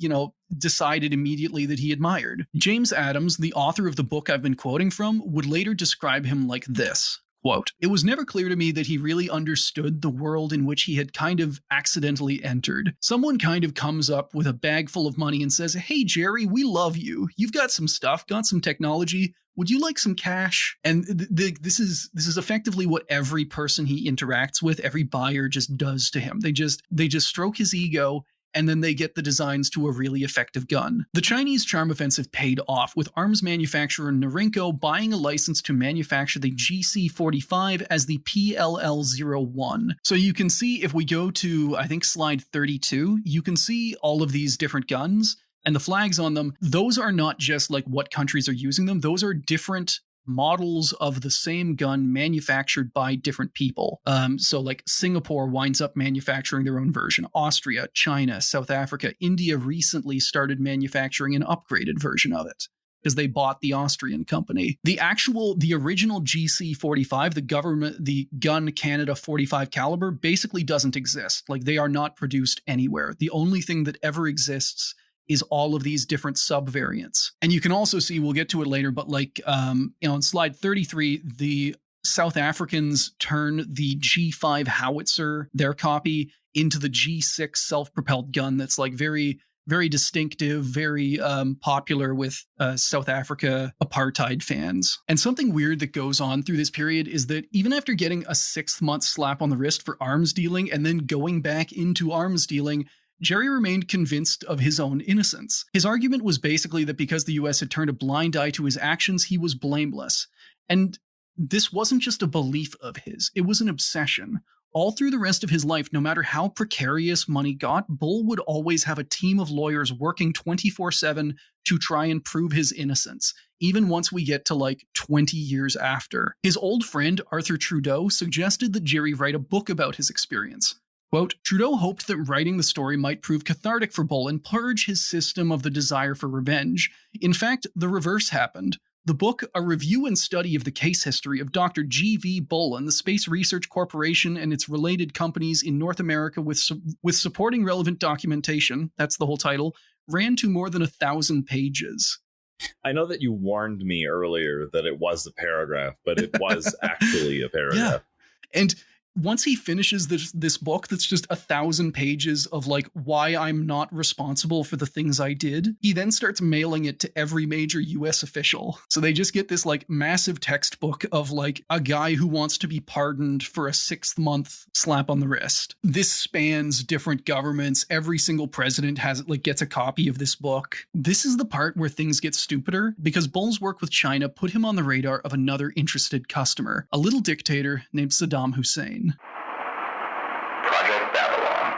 decided immediately that he admired. James Adams, the author of the book I've been quoting from, would later describe him like this. Quote, "It was never clear to me that he really understood the world in which he had kind of accidentally entered. Someone kind of comes up with a bag full of money and says, 'Hey, Jerry, we love you. You've got some stuff, got some technology. Would you like some cash?' And this is effectively what every person he interacts with, every buyer just does to him. They just stroke his ego, and then they get the designs to a really effective gun. The Chinese charm offensive paid off, with arms manufacturer Norinco buying a license to manufacture the GC-45 as the PLL-01. So you can see, if we go to, I think, slide 32, you can see all of these different guns and the flags on them. Those are not just like what countries are using them. Those are different models of the same gun manufactured by different people. So like Singapore winds up manufacturing their own version. Austria, China, South Africa, India recently started manufacturing an upgraded version of it because they bought the Austrian company. The original GC-45, the gun Canada 45 caliber, basically doesn't exist. Like, they are not produced anywhere. The only thing that ever exists is all of these different sub-variants. And you can also see, we'll get to it later, but like, on slide 33, the South Africans turn the G5 howitzer, their copy, into the G6 self-propelled gun that's like very, very distinctive, very popular with South Africa apartheid fans. And something weird that goes on through this period is that even after getting a 6-month slap on the wrist for arms dealing and then going back into arms dealing, Jerry remained convinced of his own innocence. His argument was basically that because the US had turned a blind eye to his actions, he was blameless. And this wasn't just a belief of his, it was an obsession. All through the rest of his life, no matter how precarious money got, Bull would always have a team of lawyers working 24/7 to try and prove his innocence, even once we get to like 20 years after. His old friend, Arthur Trudeau, suggested that Jerry write a book about his experience. Quote, "Trudeau hoped that writing the story might prove cathartic for Bull and purge his system of the desire for revenge. In fact, the reverse happened. The book, a review and study of the case history of Dr. G.V. Bull and the Space Research Corporation and its related companies in North America with supporting relevant documentation," that's the whole title, "ran to more than 1,000 pages. I know that you warned me earlier that it was a paragraph, but it was actually a paragraph. Yeah. And once he finishes this book that's just 1,000 pages of like why I'm not responsible for the things I did, he then starts mailing it to every major US official. So they just get this like massive textbook of like a guy who wants to be pardoned for a 6th-month slap on the wrist. This spans different governments. Every single president gets a copy of this book. This is the part where things get stupider because Bull's work with China put him on the radar of another interested customer, a little dictator named Saddam Hussein. Project Babylon.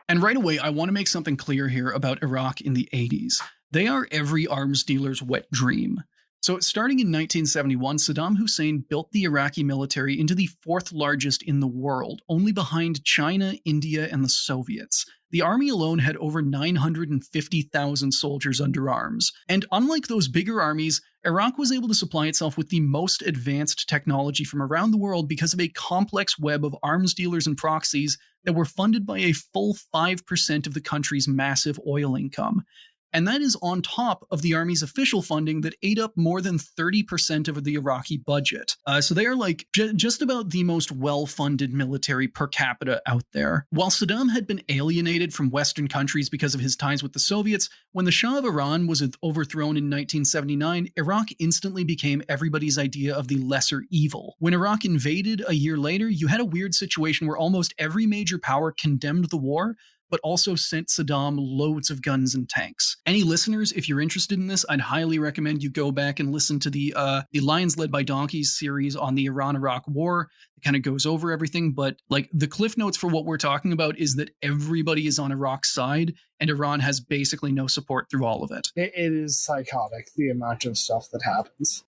And right away, I want to make something clear here about Iraq in the 80s. They are every arms dealer's wet dream. So starting in 1971, Saddam Hussein built the Iraqi military into the fourth largest in the world, only behind China, India, and the Soviets. The army alone had over 950,000 soldiers under arms. And unlike those bigger armies, Iraq was able to supply itself with the most advanced technology from around the world because of a complex web of arms dealers and proxies that were funded by a full 5% of the country's massive oil income. And that is on top of the army's official funding that ate up more than 30% of the Iraqi budget. So they are like just about the most well-funded military per capita out there. While Saddam had been alienated from Western countries because of his ties with the Soviets, when the Shah of Iran was overthrown in 1979, Iraq instantly became everybody's idea of the lesser evil. When Iraq invaded a year later, you had a weird situation where almost every major power condemned the war, but also sent Saddam loads of guns and tanks. Any listeners, if you're interested in this, I'd highly recommend you go back and listen to the Lions Led by Donkeys series on the Iran-Iraq War. It kind of goes over everything, but like the cliff notes for what we're talking about is that everybody is on Iraq's side, and Iran has basically no support through all of it. It is psychotic, the amount of stuff that happens.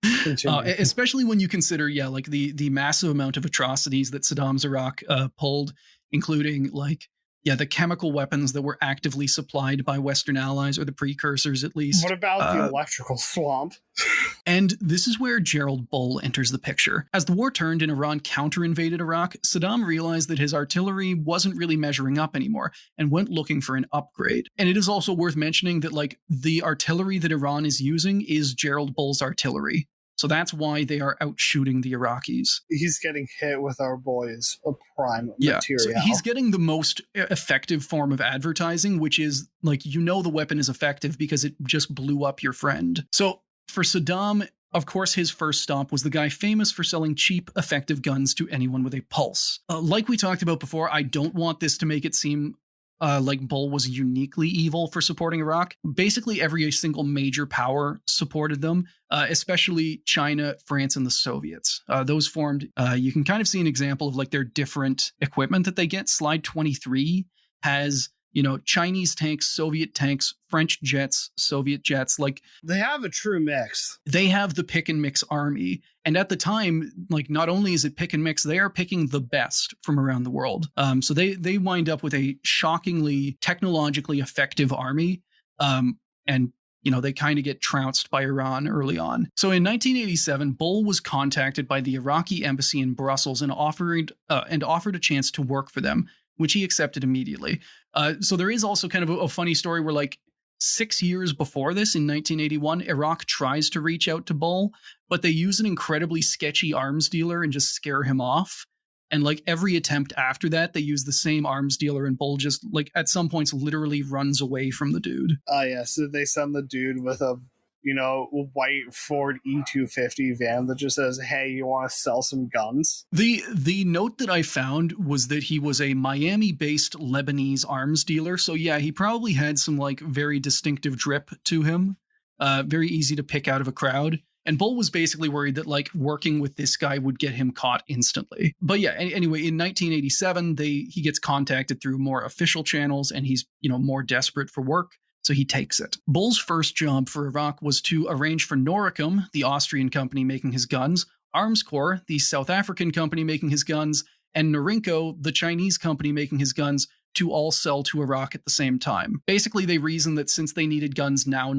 Especially when you consider, like the massive amount of atrocities that Saddam's Iraq pulled, including the chemical weapons that were actively supplied by Western allies, or the precursors at least. What about the electrical swamp? And this is where Gerald Bull enters the picture. As the war turned and Iran counter-invaded Iraq, Saddam realized that his artillery wasn't really measuring up anymore and went looking for an upgrade. And it is also worth mentioning that the artillery that Iran is using is Gerald Bull's artillery. So that's why they are out shooting the Iraqis. He's getting hit with our boys' prime material. So he's getting the most effective form of advertising, which is the weapon is effective because it just blew up your friend. So for Saddam, of course, his first stop was the guy famous for selling cheap, effective guns to anyone with a pulse. Like we talked about before, I don't want this to make it seem like Bull was uniquely evil for supporting Iraq. Basically, every single major power supported them, especially China, France, and the Soviets. Those formed, you can kind of see an example of their different equipment that they get. Slide 23 has, Chinese tanks, Soviet tanks, French jets, Soviet jets. They have a true mix. They have the pick and mix army. And at the time, not only is it pick and mix, they are picking the best from around the world. So they wind up with a shockingly technologically effective army. And they kind of get trounced by Iran early on. So in 1987, Bull was contacted by the Iraqi embassy in Brussels and offered a chance to work for them, which he accepted immediately. So there is also kind of a funny story where 6 years before this, in 1981, Iraq tries to reach out to Bull, but they use an incredibly sketchy arms dealer and just scare him off. And every attempt after that, they use the same arms dealer, and Bull just at some points literally runs away from the dude. So they send the dude with a white Ford E250 van that just says, "Hey, you want to sell some guns?" The note that I found was that he was a Miami-based Lebanese arms dealer. So yeah, he probably had some very distinctive drip to him. Very easy to pick out of a crowd. And Bull was basically worried that working with this guy would get him caught instantly. But yeah, anyway, in 1987, he gets contacted through more official channels, and he's more desperate for work. So he takes it. Bull's first job for Iraq was to arrange for Noricum, the Austrian company making his guns, Armscor, the South African company making his guns, and Norinco, the Chinese company making his guns, to all sell to Iraq at the same time. Basically, they reasoned that since they needed guns now,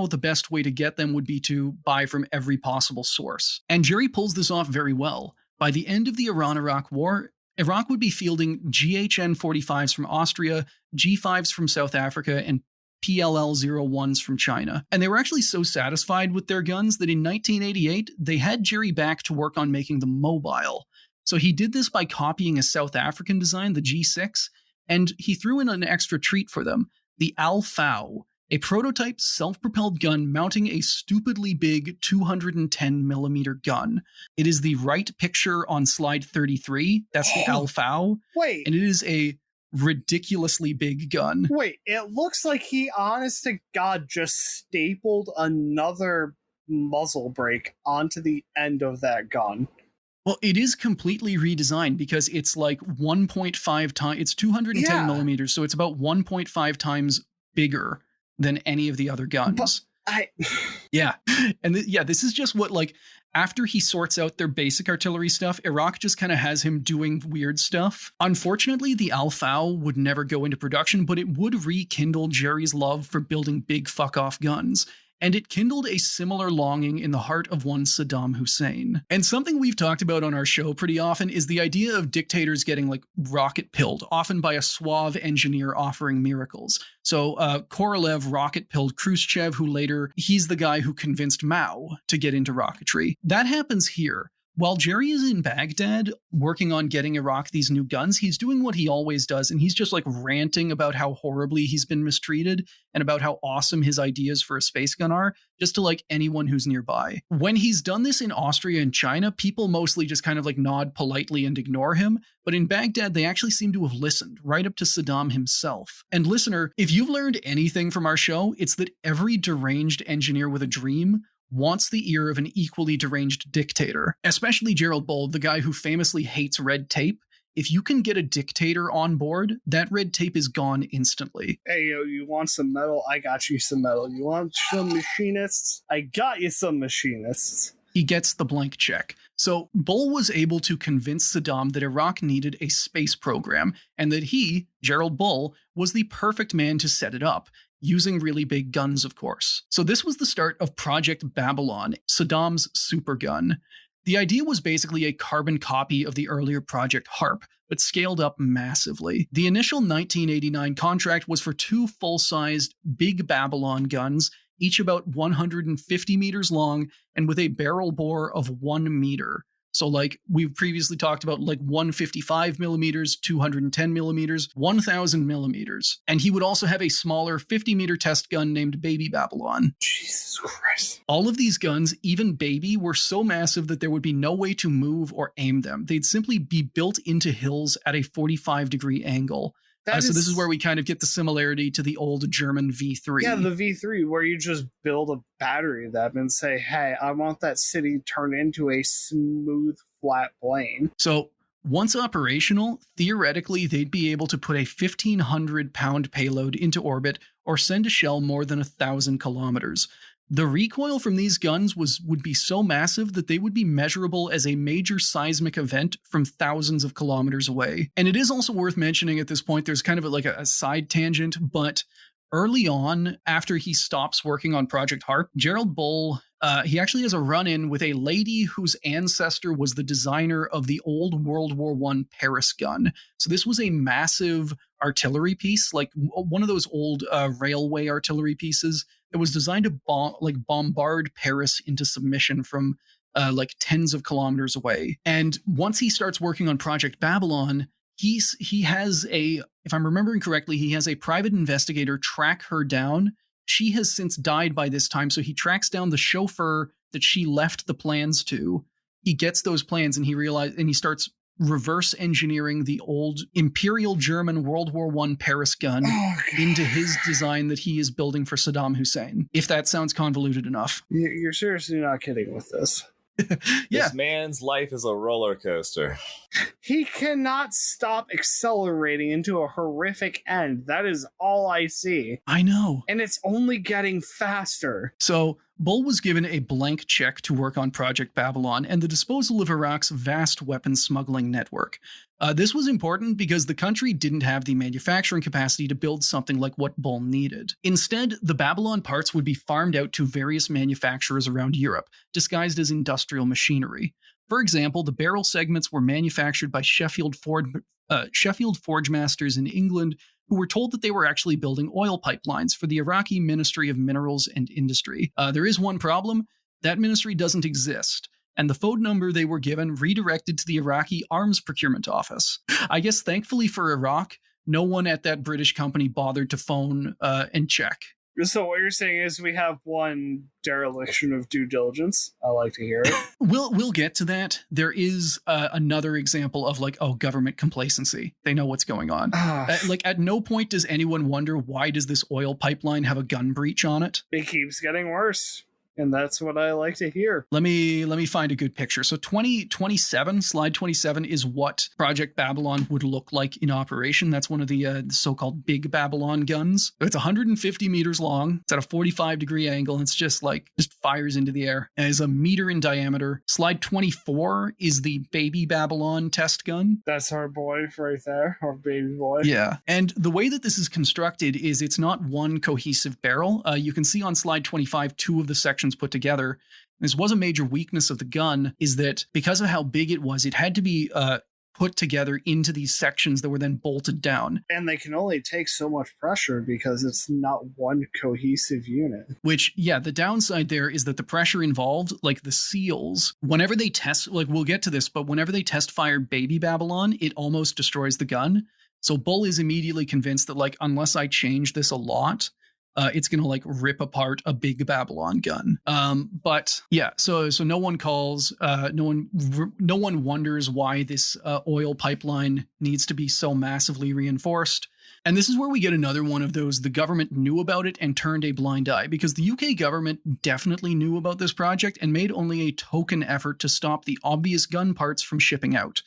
the best way to get them would be to buy from every possible source. And Jerry pulls this off very well. By the end of the Iran-Iraq War, Iraq would be fielding GHN 45s from Austria, G5s from South Africa, and PLL-01s from China. And they were actually so satisfied with their guns that in 1988, they had Jerry back to work on making them mobile. So he did this by copying a South African design, the G6, and he threw in an extra treat for them, the Al-Fau, a prototype self-propelled gun mounting a stupidly big 210mm gun. It is the right picture on slide 33. That's the Al-Fau. Wait. And it is a ridiculously big gun. Wait, it looks like he, honest to God, just stapled another muzzle brake onto the end of that gun. Well, it is completely redesigned because it's 1.5 times, it's 210 millimeters, so it's about 1.5 times bigger than any of the other guns. But Yeah. And this is just what, like, after he sorts out their basic artillery stuff, Iraq just kind of has him doing weird stuff. Unfortunately, the Al-Fau would never go into production, but it would rekindle Jerry's love for building big fuck-off guns. And it kindled a similar longing in the heart of one Saddam Hussein. And something we've talked about on our show pretty often is the idea of dictators getting like rocket pilled, often by a suave engineer offering miracles. So Korolev rocket pilled Khrushchev, who later, he's the guy who convinced Mao to get into rocketry. That happens here. While Jerry is in Baghdad working on getting Iraq these new guns, he's doing what he always does, and he's just like ranting about how horribly he's been mistreated and about how awesome his ideas for a space gun are, just to like anyone who's nearby. When he's done this in Austria and China, people mostly just kind of like nod politely and ignore him, but in Baghdad, they actually seem to have listened, right up to Saddam himself. And listener, if you've learned anything from our show, it's that every deranged engineer with a dream wants the ear of an equally deranged dictator, especially Gerald Bull, the guy who famously hates red tape. If you can get a dictator on board, that red tape is gone instantly. Hey, you want some metal? I got you some metal. You want some machinists? I got you some machinists. He gets the blank check. So Bull was able to convince Saddam that Iraq needed a space program, and that he, Gerald Bull, was the perfect man to set it up, using really big guns, of course. So this was the start of Project Babylon, Saddam's supergun. The idea was basically a carbon copy of the earlier Project HARP, but scaled up massively. The initial 1989 contract was for 2 full-sized Big Babylon guns, each about 150 meters long and with a barrel bore of 1 meter. So like we've previously talked about, like 155 millimeters, 210 millimeters, 1000 millimeters. And he would also have a smaller 50 meter test gun named Baby Babylon. Jesus Christ. All of these guns, even Baby, were so massive that there would be no way to move or aim them. They'd simply be built into hills at a 45-degree angle. So this is where we kind of get the similarity to the old German V3. Yeah, the V3, where you just build a battery of them and say, hey, I want that city turned into a smooth, flat plane. So once operational, theoretically, they'd be able to put a 1,500-pound payload into orbit or send a shell more than 1,000 kilometers. The recoil from these guns would be so massive that they would be measurable as a major seismic event from thousands of kilometers away. And it is also worth mentioning at this point, there's kind of like a side tangent, but early on, after he stops working on Project HARP, Gerald Bull, he actually has a run-in with a lady whose ancestor was the designer of the old World War I Paris gun. So this was a massive artillery piece, like one of those old railway artillery pieces that was designed to bombard Paris into submission from like tens of kilometers away. And once he starts working on Project Babylon, he has if I'm remembering correctly, he has a private investigator track her down. She has since died by this time, so he tracks down the chauffeur that she left the plans to. He gets those plans and he starts reverse engineering the old Imperial German World War I Paris gun into his design that he is building for Saddam Hussein. If that sounds convoluted enough. You're seriously not kidding with this. Yeah. This man's life is a roller coaster. He cannot stop accelerating into a horrific end. That is all I see. I know. And it's only getting faster. So Bull was given a blank check to work on Project Babylon and the disposal of Iraq's vast weapons smuggling network. This was important because the country didn't have the manufacturing capacity to build something like what Bull needed. Instead, the Babylon parts would be farmed out to various manufacturers around Europe, disguised as industrial machinery. For example, the barrel segments were manufactured by Sheffield Forge Masters in England, who were told that they were actually building oil pipelines for the Iraqi Ministry of Minerals and Industry. There is one problem. That ministry doesn't exist. And the phone number they were given redirected to the Iraqi Arms Procurement Office. I guess thankfully for Iraq, no one at that British company bothered to phone and check. So what you're saying is we have one dereliction of due diligence. I like to hear it. We'll get to that. There is another example of government complacency. They know what's going on. At no point does anyone wonder, why does this oil pipeline have a gun breach on it? It keeps getting worse. And that's what I like to hear. Let me find a good picture. So 2027, slide 27 is what Project Babylon would look like in operation. That's one of the so-called Big Babylon guns. It's 150 meters long. It's at a 45-degree angle. And it's just fires into the air. And it's a meter in diameter. Slide 24 is the Baby Babylon test gun. That's our boy right there, our baby boy. Yeah. And the way that this is constructed is it's not one cohesive barrel. You can see on slide 25, two of the sections put together. This was a major weakness of the gun, is that because of how big it was, it had to be put together into these sections that were then bolted down. And they can only take so much pressure because it's not one cohesive unit. Which, yeah, the downside there is that the pressure involved, like the seals, whenever they test, like we'll get to this, but whenever they test fire Baby Babylon, it almost destroys the gun. So Bull is immediately convinced that, like, unless I change this a lot, it's going to like rip apart a Big Babylon gun. But yeah, so no one calls, no one wonders why this oil pipeline needs to be so massively reinforced. And this is where we get another one of those, the government knew about it and turned a blind eye, because the UK government definitely knew about this project and made only a token effort to stop the obvious gun parts from shipping out.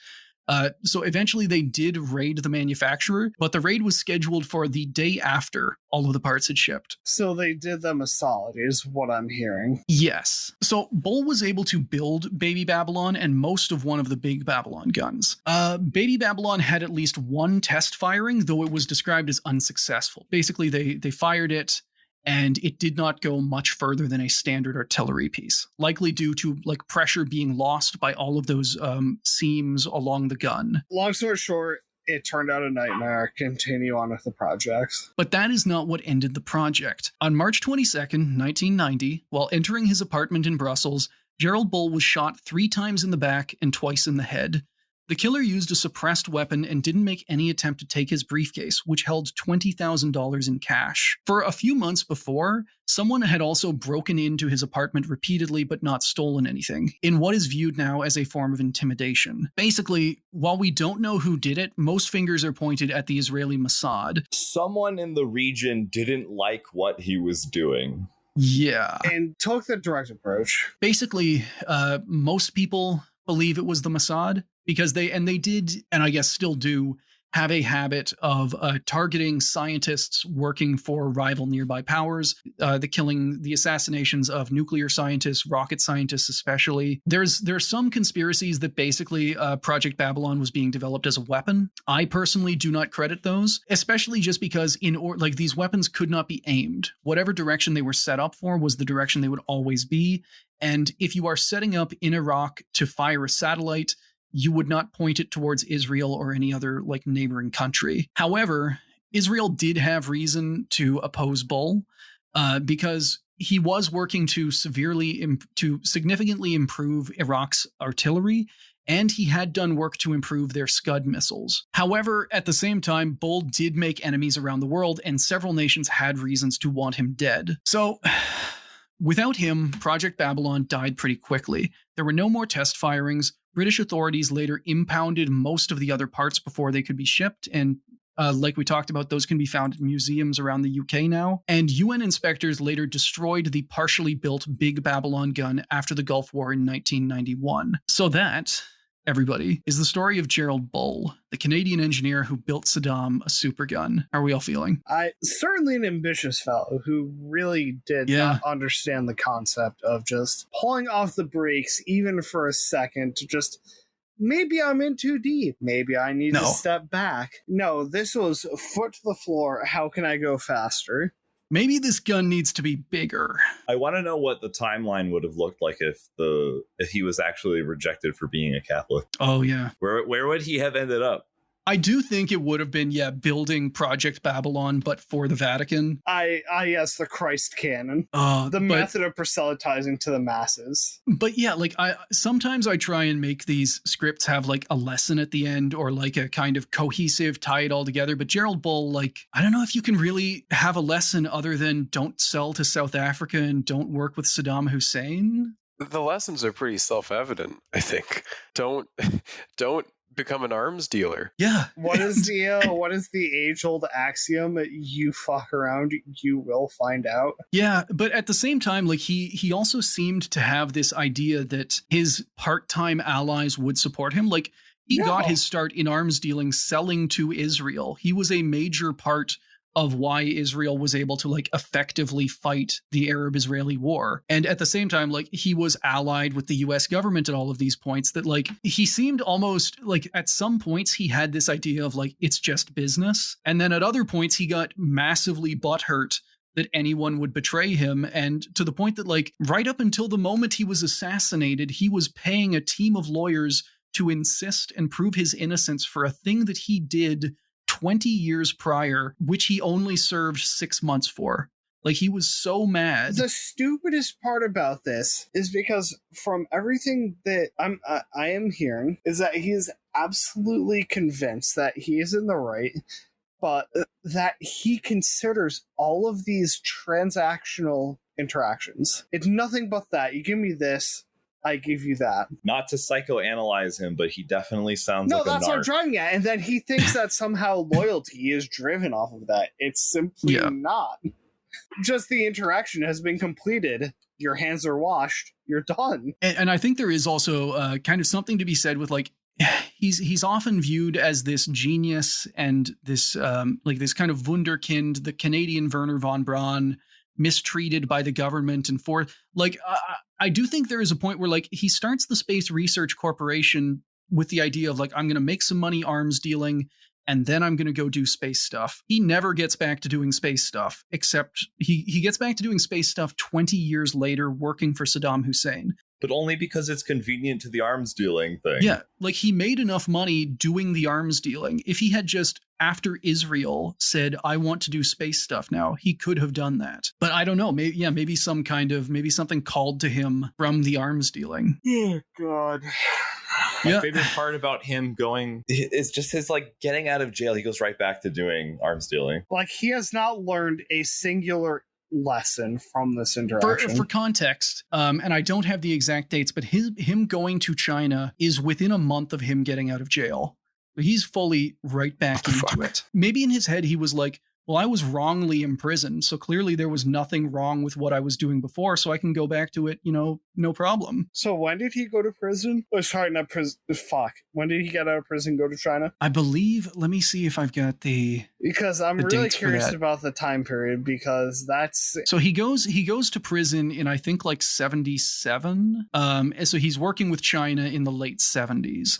So eventually they did raid the manufacturer, but the raid was scheduled for the day after all of the parts had shipped. So they did them a solid, is what I'm hearing. Yes. So Bull was able to build Baby Babylon and most of one of the Big Babylon guns. Baby Babylon had at least one test firing, though it was described as unsuccessful. Basically, they fired it, and it did not go much further than a standard artillery piece, likely due to like pressure being lost by all of those seams along the gun. Long story short, it turned out a nightmare. Continue on with the project. But that is not what ended the project. On March 22nd, 1990, while entering his apartment in Brussels, Gerald Bull was shot 3 times in the back and twice in the head. The killer used a suppressed weapon and didn't make any attempt to take his briefcase, which held $20,000 in cash. For a few months before, someone had also broken into his apartment repeatedly but not stolen anything, in what is viewed now as a form of intimidation. Basically, while we don't know who did it, most fingers are pointed at the Israeli Mossad. Someone in the region didn't like what he was doing. Yeah. And took the direct approach. Basically, most people believe it was the Mossad, because they did, and I guess still do, have a habit of targeting scientists working for rival nearby powers, the assassinations of nuclear scientists, rocket scientists especially. There's some conspiracies that basically Project Babylon was being developed as a weapon. I personally do not credit those, especially just because these weapons could not be aimed. Whatever direction they were set up for was the direction they would always be. And if you are setting up in Iraq to fire a satellite, you would not point it towards Israel or any other like neighboring country. However, Israel did have reason to oppose Bull because he was working to significantly improve Iraq's artillery, and he had done work to improve their Scud missiles. However, at the same time, Bull did make enemies around the world, and several nations had reasons to want him dead. So without him, Project Babylon died pretty quickly. There were no more test firings. British authorities later impounded most of the other parts before they could be shipped, and like we talked about, those can be found in museums around the UK now. And UN inspectors later destroyed the partially built Big Babylon gun after the Gulf War in 1991. So that, everybody, is the story of Gerald Bull, the Canadian engineer who built Saddam a supergun. How are we all feeling? Certainly an ambitious fellow who really did not understand the concept of just pulling off the brakes even for a second to just, maybe I'm in too deep. Maybe I need to step back. No, this was foot to the floor. How can I go faster? Maybe this gun needs to be bigger. I want to know what the timeline would have looked like if he was actually rejected for being a Catholic. Oh, yeah. Where would he have ended up? I do think it would have been, building Project Babylon, but for the Vatican. Yes, the Christ canon. The method of proselytizing to the masses. But sometimes I try and make these scripts have like a lesson at the end or like a kind of cohesive, tie it all together. But Gerald Bull, I don't know if you can really have a lesson other than don't sell to South Africa and don't work with Saddam Hussein. The lessons are pretty self-evident, I think. Don't become an arms dealer. Yeah. What is the age-old axiom? You fuck around, you will find out. Yeah, but at the same time, like he also seemed to have this idea that his part-time allies would support him. Like he got his start in arms dealing selling to Israel. He was a major part of why Israel was able to like effectively fight the Arab-Israeli war. And at the same time, like he was allied with the US government at all of these points, that like he seemed almost like at some points he had this idea of like, it's just business. And then at other points he got massively butthurt that anyone would betray him. And to the point that like right up until the moment he was assassinated, he was paying a team of lawyers to insist and prove his innocence for a thing that he did 20 years prior, which he only served 6 months for. Like he was so mad. The stupidest part about this is because from everything that I am hearing is that he is absolutely convinced that he is in the right, but that he considers all of these transactional interactions. It's nothing but that. You give me this, I give you that. Not to psychoanalyze him, but he definitely sounds like a narc. No, that's what I'm driving at. And then he thinks that somehow loyalty is driven off of that. It's simply not. Just the interaction has been completed. Your hands are washed. You're done. And I think there is also kind of something to be said with like, he's often viewed as this genius and this like this kind of wunderkind, the Canadian Wernher von Braun, mistreated by the government and for like I do think there is a point where like he starts the Space Research Corporation with the idea of like, I'm going to make some money arms dealing and then I'm going to go do space stuff. He never gets back to doing space stuff, except he gets back to doing space stuff 20 years later working for Saddam Hussein. But only because it's convenient to the arms dealing thing. Yeah, like he made enough money doing the arms dealing. If he had just, after Israel, said, I want to do space stuff now, he could have done that. But I don't know. Maybe something called to him from the arms dealing. Oh, God. My favorite part about him going is just his like getting out of jail. He goes right back to doing arms dealing. Like he has not learned a singular lesson from this interaction. For context, and I don't have the exact dates, but him going to China is within a month of him getting out of jail. He's fully right back into it. Maybe in his head he was like, well, I was wrongly imprisoned, so clearly there was nothing wrong with what I was doing before, so I can go back to it, no problem. So when did he go to prison? Oh, sorry, not prison. Fuck. When did he get out of prison and go to China? I believe, let me see if I've got because I'm really curious about the time period, because that's... So he goes to prison in, I think, like 77. And so he's working with China in the late 70s.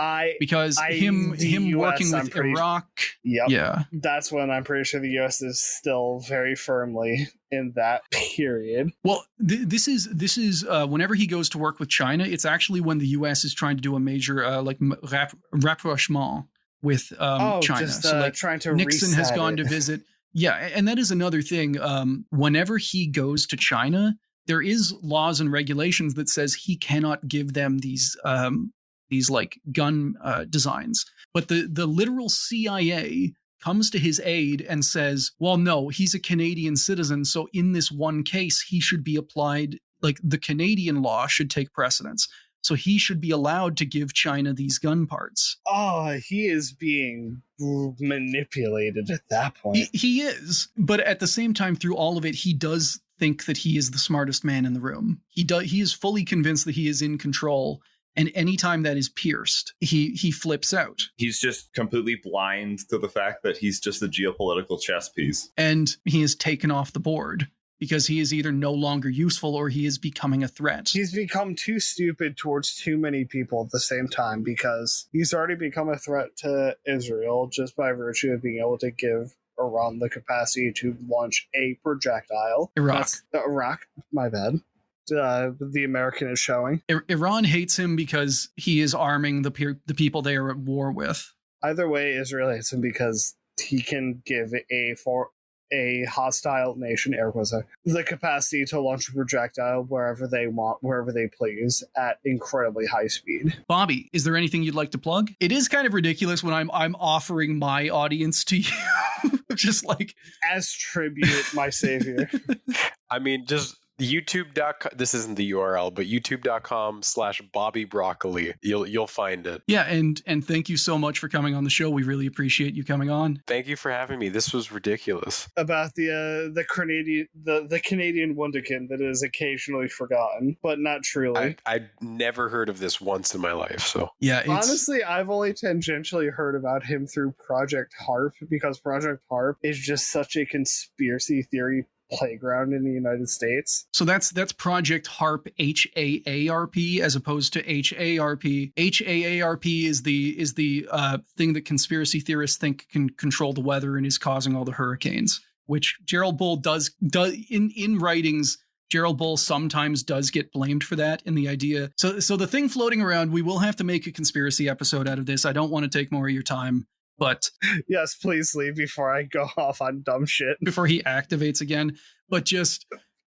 Him working with Iraq. Yep. Yeah. That's when I'm pretty sure the U.S. is still very firmly in that period. Well, this is whenever he goes to work with China, it's actually when the U.S. is trying to do a major rapprochement with China. Just, so like trying to Nixon has gone to visit. Yeah, and that is another thing. Whenever he goes to China, there is laws and regulations that says he cannot give them these like gun designs. But the literal CIA comes to his aid and says, well, no, he's a Canadian citizen, so in this one case, he should be applied, like the Canadian law should take precedence. So he should be allowed to give China these gun parts. Oh, he is being manipulated at that point. He is. But at the same time, through all of it, he does think that he is the smartest man in the room. He is fully convinced that he is in control. And anytime that is pierced, he flips out. He's just completely blind to the fact that he's just a geopolitical chess piece. And he is taken off the board because he is either no longer useful or he is becoming a threat. He's become too stupid towards too many people at the same time, because he's already become a threat to Israel just by virtue of being able to give Iran the capacity to launch a projectile. Iraq, my bad. The American is showing. Iran hates him because he is arming the people they are at war with. Either way, Israel hates him because he can give a hostile nation, air quotes, the capacity to launch a projectile wherever they want, wherever they please, at incredibly high speed. Bobby, is there anything you'd like to plug? It is kind of ridiculous when I'm offering my audience to you, just like as tribute, my savior. I mean, just YouTube.com. This isn't the URL, but youtube.com/BobbyBroccoli. You'll find it. Yeah, and thank you so much for coming on the show. We really appreciate you coming on. Thank you for having me. This was ridiculous. About the Canadian wonderkin that is occasionally forgotten, but not truly. I'd never heard of this once in my life. So yeah, honestly, I've only tangentially heard about him through Project HARP, because Project HARP is just such a conspiracy theory playground in the United States. So that's Project HARP, HAARP, as opposed to HARP. HAARP is the thing that conspiracy theorists think can control the weather and is causing all the hurricanes, which Gerald Bull does in writings. Gerald Bull sometimes does get blamed for that, and the idea. So the thing floating around, we will have to make a conspiracy episode out of this. I don't want to take more of your time, but yes, please leave before I go off on dumb shit. Before he activates again. But just,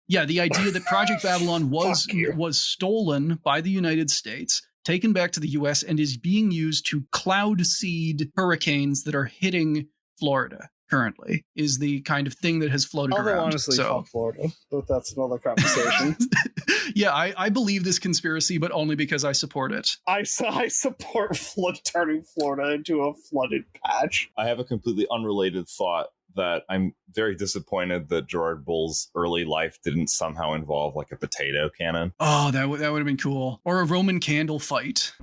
yeah, the idea that Project Babylon was stolen by the United States, taken back to the US, and is being used to cloud seed hurricanes that are hitting Florida currently, is the kind of thing that has floated around. Although honestly, fuck Florida, but that's another conversation. Yeah, I believe this conspiracy, but only because I support it. I support turning Florida into a flooded patch. I have a completely unrelated thought that I'm very disappointed that Gerard Bull's early life didn't somehow involve like a potato cannon. Oh, that would have been cool. Or a Roman candle fight.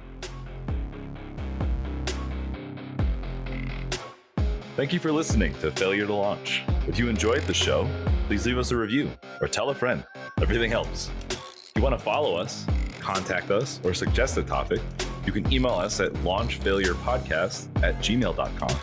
Thank you for listening to Failure to Launch. If you enjoyed the show, please leave us a review or tell a friend. Everything helps. If you want to follow us, contact us, or suggest a topic, you can email us at launchfailurepodcast@gmail.com.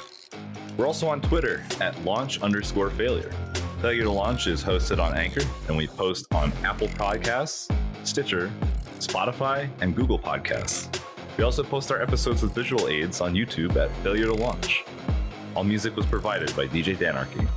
We're also on Twitter at launch_failure. Failure to Launch is hosted on Anchor, and we post on Apple Podcasts, Stitcher, Spotify, and Google Podcasts. We also post our episodes with visual aids on YouTube at Failure to Launch. All music was provided by DJ Danarchy.